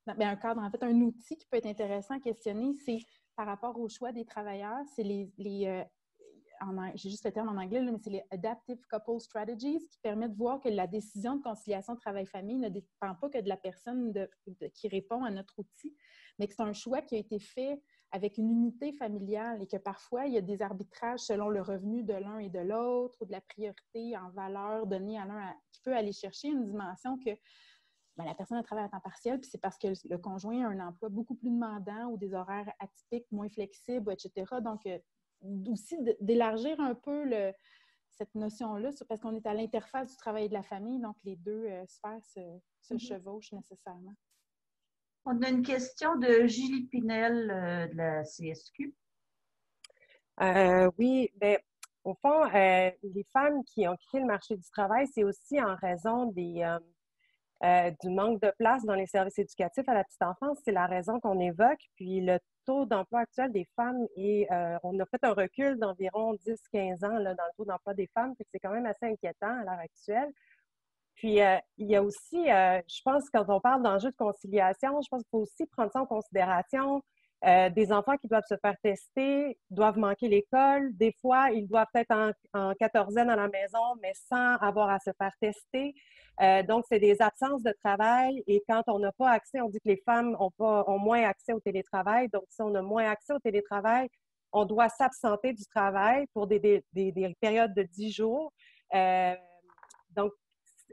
un cadre, en fait, un outil qui peut être intéressant à questionner, c'est par rapport au choix des travailleurs, c'est j'ai juste le terme en anglais, là, mais c'est les Adaptive Couple Strategies qui permettent de voir que la décision de conciliation travail-famille ne dépend pas que de la personne qui répond à notre outil, mais que c'est un choix qui a été fait avec une unité familiale et que parfois, il y a des arbitrages selon le revenu de l'un et de l'autre ou de la priorité en valeur donnée à l'un qui peut aller chercher une dimension que la personne travaille à temps partiel, puis c'est parce que le conjoint a un emploi beaucoup plus demandant ou des horaires atypiques, moins flexibles, etc. Donc, aussi d'élargir un peu cette notion-là, parce qu'on est à l'interface du travail et de la famille, donc les deux sphères se chevauchent nécessairement. On a une question de Julie Pinel de la CSQ. Oui, bien, Au fond, les femmes qui ont quitté le marché du travail, c'est aussi en raison du manque de place dans les services éducatifs à la petite enfance. C'est la raison qu'on évoque. Puis le taux d'emploi actuel des femmes, on a fait un recul d'environ 10-15 ans là, dans le taux d'emploi des femmes. C'est quand même assez inquiétant à l'heure actuelle. Puis, il y a aussi, je pense, quand on parle d'enjeux de conciliation, je pense qu'il faut aussi prendre ça en considération. Des enfants qui doivent se faire tester, doivent manquer l'école. Des fois, ils doivent être en quatorzaine à la maison, mais sans avoir à se faire tester. Donc, c'est des absences de travail. Et quand on n'a pas accès, on dit que les femmes ont moins accès au télétravail. Donc, si on a moins accès au télétravail, on doit s'absenter du travail pour des périodes de 10 jours. Donc,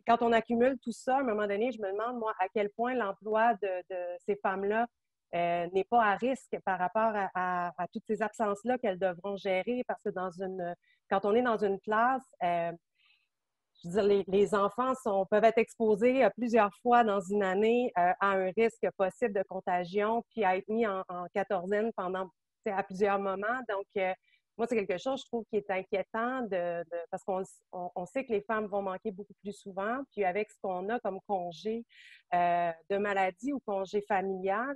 quand on accumule tout ça, à un moment donné, je me demande, moi, à quel point l'emploi de ces femmes-là n'est pas à risque par rapport à toutes ces absences-là qu'elles devront gérer, parce que quand on est dans une classe, je veux dire, les enfants peuvent être exposés plusieurs fois dans une année à un risque possible de contagion, puis à être mis en quatorzaine à plusieurs moments. Donc, moi, c'est quelque chose, je trouve, qui est inquiétant parce qu'on sait que les femmes vont manquer beaucoup plus souvent. Puis avec ce qu'on a comme congé de maladie ou congé familial,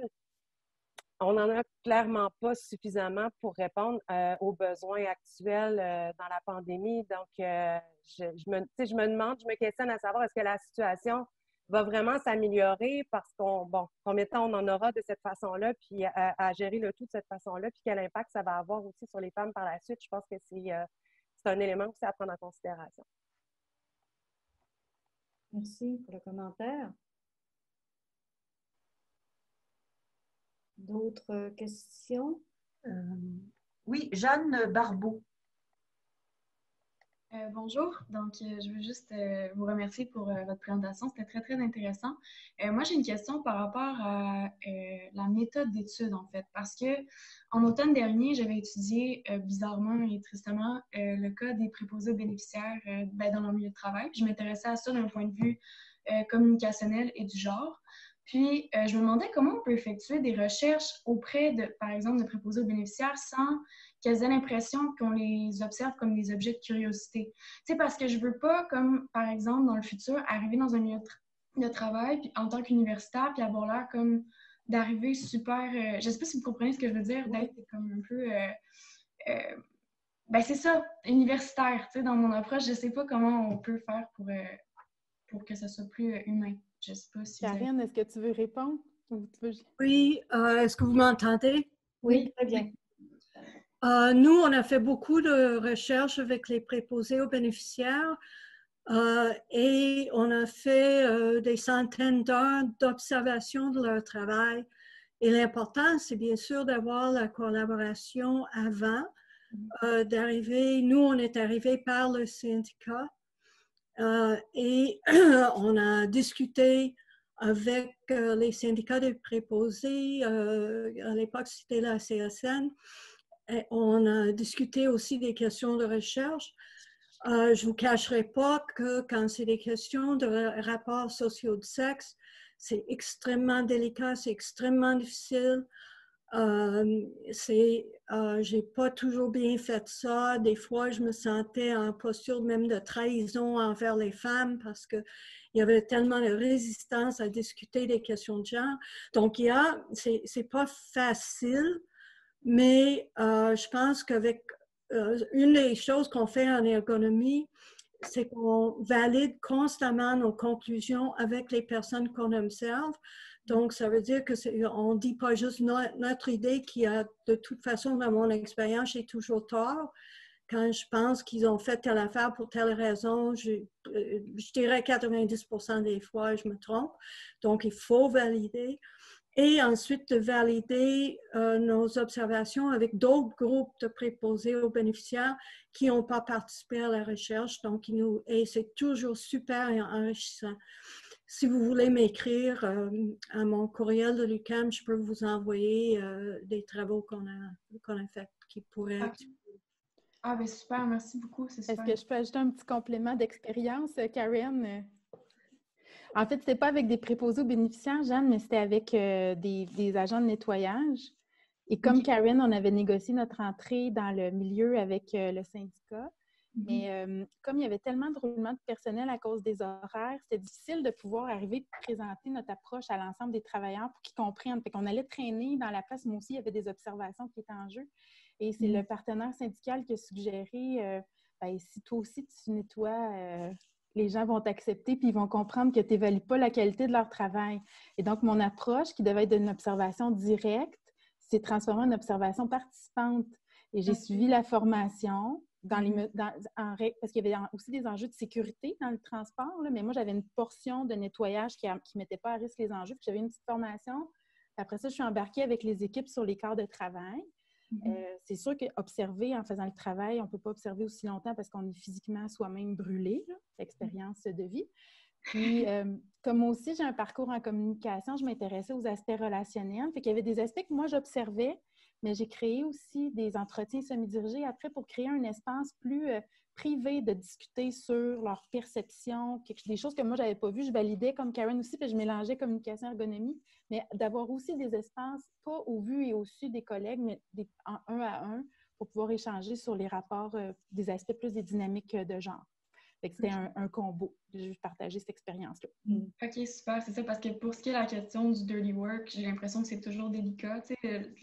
on n'en a clairement pas suffisamment pour répondre aux besoins actuels dans la pandémie. Donc, je me demande, je me questionne à savoir est-ce que la situation va vraiment s'améliorer parce combien de temps on en aura de cette façon-là, puis à gérer le tout de cette façon-là, puis quel impact ça va avoir aussi sur les femmes par la suite. Je pense que c'est un élément aussi à prendre en considération. Merci pour le commentaire. D'autres questions? Oui, Jeanne Barbeau. Bonjour, donc je veux juste vous remercier pour votre présentation, c'était très très intéressant. Moi j'ai une question par rapport à la méthode d'étude en fait, parce que en automne dernier j'avais étudié bizarrement et tristement le cas des préposés aux bénéficiaires dans le milieu de travail. Je m'intéressais à ça d'un point de vue communicationnel et du genre. Puis, je me demandais comment on peut effectuer des recherches auprès par exemple, de préposés aux bénéficiaires sans qu'elles aient l'impression qu'on les observe comme des objets de curiosité. Tu sais, parce que je veux pas, comme par exemple, dans le futur, arriver dans un milieu de travail puis, en tant qu'universitaire puis avoir l'air comme d'arriver super... je sais pas si vous comprenez ce que je veux dire, d'être comme un peu... ben c'est ça, universitaire, tu sais, dans mon approche, je sais pas comment on peut faire pour que ça soit plus humain. Je sais pas si Karine, est-ce que tu veux répondre? Oui, est-ce que vous m'entendez? Oui, très bien. Nous, on a fait beaucoup de recherches avec les préposés aux bénéficiaires et on a fait des centaines d'heures d'observation de leur travail. Et l'important, c'est bien sûr d'avoir la collaboration avant d'arriver. Nous, on est arrivés par le syndicat et on a discuté avec les syndicats de préposés. À l'époque, c'était la CSN. Et on a discuté aussi des questions de recherche. Je ne vous cacherai pas que quand c'est des questions de rapports sociaux de sexe, c'est extrêmement délicat, c'est extrêmement difficile. J'ai pas toujours bien fait ça. Des fois, je me sentais en posture même de trahison envers les femmes parce qu'il y avait tellement de résistance à discuter des questions de genre. Donc, c'est pas facile, mais je pense qu'avec une des choses qu'on fait en ergonomie, c'est qu'on valide constamment nos conclusions avec les personnes qu'on observe. Donc, ça veut dire qu'on ne dit pas juste notre idée qui a, de toute façon, dans mon expérience, j'ai toujours tort. Quand je pense qu'ils ont fait telle affaire pour telle raison, je dirais 90% des fois, je me trompe. Donc, il faut valider. Et ensuite, de valider nos observations avec d'autres groupes de préposés aux bénéficiaires qui n'ont pas participé à la recherche. Donc, et c'est toujours super enrichissant. Si vous voulez m'écrire à mon courriel de l'UQAM, je peux vous envoyer des travaux qu'on a faits qui pourraient être... Ah, bien super, merci beaucoup. Est-ce que je peux ajouter un petit complément d'expérience, Karen? En fait, c'était pas avec des préposés aux bénéficiaires, Jeanne, mais c'était avec des agents de nettoyage. Et comme Karen, on avait négocié notre entrée dans le milieu avec le syndicat. Mais comme il y avait tellement de roulement de personnel à cause des horaires, c'était difficile de pouvoir arriver de présenter notre approche à l'ensemble des travailleurs pour qu'ils comprennent. Fait qu'on allait traîner dans la place. Moi aussi, il y avait des observations qui étaient en jeu. Et c'est le partenaire syndical qui a suggéré, si toi aussi tu nettoies, les gens vont t'accepter puis ils vont comprendre que tu n'évalues pas la qualité de leur travail. Et donc, mon approche, qui devait être d'une observation directe, s'est transformée en observation participante. Et j'ai suivi la formation parce qu'il y avait aussi des enjeux de sécurité dans le transport, là, mais moi, j'avais une portion de nettoyage qui ne mettait pas à risque les enjeux. Puis j'avais une petite formation. Après ça, je suis embarquée avec les équipes sur les quarts de travail. C'est sûr qu'observer en faisant le travail, on ne peut pas observer aussi longtemps parce qu'on est physiquement soi-même brûlé, l'expérience de vie. Puis, comme moi aussi, j'ai un parcours en communication, je m'intéressais aux aspects relationnels. Fait qu'il y avait des aspects que moi, j'observais, mais j'ai créé aussi des entretiens semi-dirigés après pour créer un espace plus privé de discuter sur leur perception, des choses que moi, je n'avais pas vues. Je validais comme Karen aussi, puis je mélangeais communication et ergonomie, mais d'avoir aussi des espaces, pas au vu et au su des collègues, mais en un à un, pour pouvoir échanger sur les rapports, des aspects plus des dynamiques de genre. C'était un combo. J'ai partagé cette expérience-là. OK, super. C'est ça, parce que pour ce qui est de la question du dirty work, j'ai l'impression que c'est toujours délicat. Tu sais,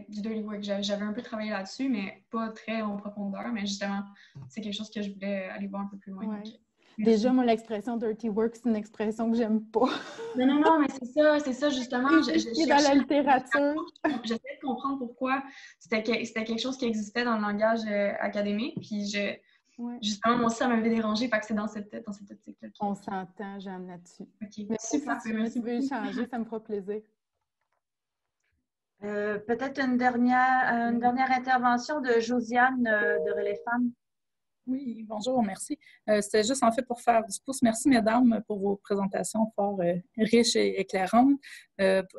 du dirty work, j'avais un peu travaillé là-dessus, mais pas très en profondeur. Mais justement, c'est quelque chose que je voulais aller voir un peu plus loin. Ouais. Donc, déjà, moi, l'expression dirty work, c'est une expression que j'aime pas. Non, mais c'est ça, justement. Je dans la littérature. J'essaie de comprendre pourquoi c'était quelque chose qui existait dans le langage académique. Puis justement, moi aussi, ça m'avait dérangé, fait que c'est dans cette optique-là. On s'entend, Jeanne, là-dessus. OK, mais super. Si tu veux échanger, ça me fera plaisir. Peut-être une dernière intervention de Josiane de Relais Femmes. Oui, bonjour, merci. C'était juste en fait pour faire du pouce. Merci, mesdames, pour vos présentations fort riches et éclairantes.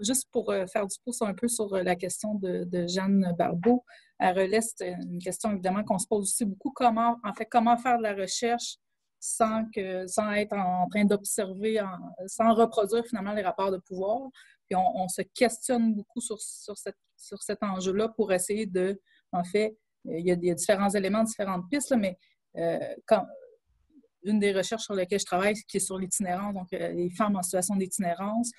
Juste pour faire du pouce un peu sur la question de Jeanne Barbeau. À Relais, c'est une question évidemment qu'on se pose aussi beaucoup. Comment faire de la recherche sans être en train d'observer, sans reproduire finalement les rapports de pouvoir. Puis on se questionne beaucoup sur cet enjeu-là pour essayer de, en fait, il y a différents éléments, différentes pistes, là, mais une des recherches sur lesquelles je travaille, qui est sur l'itinérance, donc les femmes en situation d'itinérance,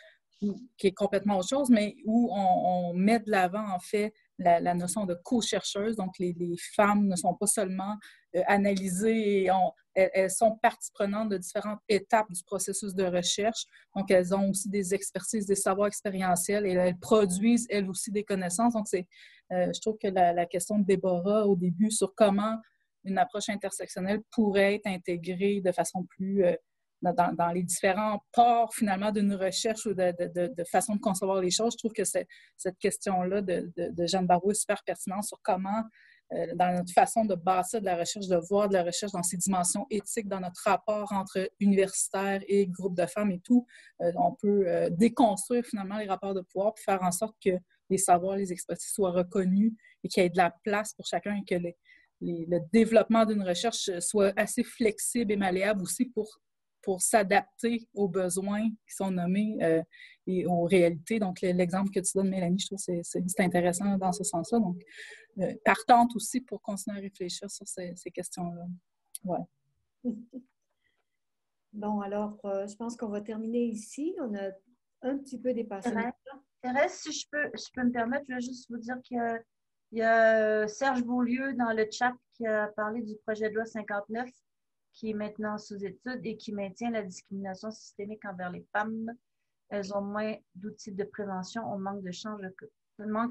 qui est complètement autre chose, mais où on met de l'avant, en fait, la notion de co-chercheuse. Donc, les femmes ne sont pas seulement analysées, elles sont partie prenante de différentes étapes du processus de recherche. Donc, elles ont aussi des expertises, des savoirs expérientiels et elles produisent, elles aussi, des connaissances. Donc, je trouve que la question de Déborah au début sur comment une approche intersectionnelle pourrait être intégrée de façon plus dans les différents ports, finalement, d'une recherche ou de façon de concevoir les choses. Je trouve que cette question-là de Jeanne Barbeau est super pertinente sur comment, dans notre façon de bâtir de la recherche, de voir de la recherche dans ses dimensions éthiques, dans notre rapport entre universitaires et groupes de femmes et tout, on peut déconstruire, finalement, les rapports de pouvoir pour faire en sorte que les savoirs, les expertises soient reconnus et qu'il y ait de la place pour chacun et que le développement d'une recherche soit assez flexible et malléable aussi pour s'adapter aux besoins qui sont nommés et aux réalités. Donc, l'exemple que tu donnes, Mélanie, je trouve que c'est intéressant dans ce sens-là. Donc, partante aussi pour continuer à réfléchir sur ces questions-là. Ouais. Bon, alors, je pense qu'on va terminer ici. On a un petit peu dépassé. Thérèse, si je peux me permettre, je vais juste vous dire qu'il y a Serge Beaulieu dans le chat qui a parlé du projet de loi 59 qui est maintenant sous étude et qui maintient la discrimination systémique envers les femmes. Elles ont moins d'outils de prévention, on manque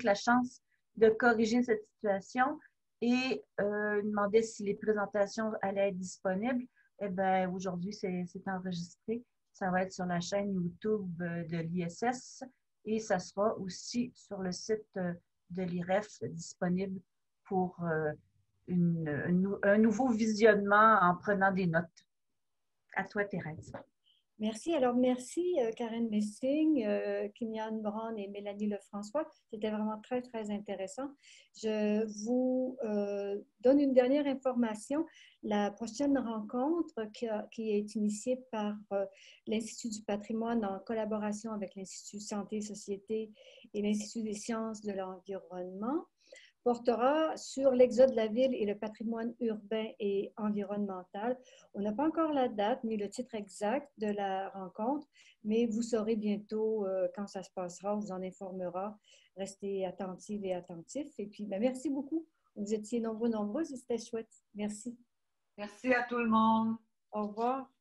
la chance de corriger cette situation et demandait si les présentations allaient être disponibles. Eh bien, aujourd'hui, c'est enregistré. Ça va être sur la chaîne YouTube de l'ISS et ça sera aussi sur le site de l'IREF disponible pour un nouveau visionnement en prenant des notes. À toi, Thérèse. Merci. Alors, merci Karen Messing, Kimian Brown et Mélanie Lefrançois. C'était vraiment très, très intéressant. Je vous donne une dernière information. La prochaine rencontre qui est initiée par l'Institut du patrimoine en collaboration avec l'Institut Santé et Société et l'Institut des sciences de l'environnement portera sur l'exode de la ville et le patrimoine urbain et environnemental. On n'a pas encore la date ni le titre exact de la rencontre, mais vous saurez bientôt quand ça se passera, on vous en informera. Restez attentives et attentifs. Et puis, merci beaucoup. Vous étiez nombreuses et c'était chouette. Merci. Merci à tout le monde. Au revoir.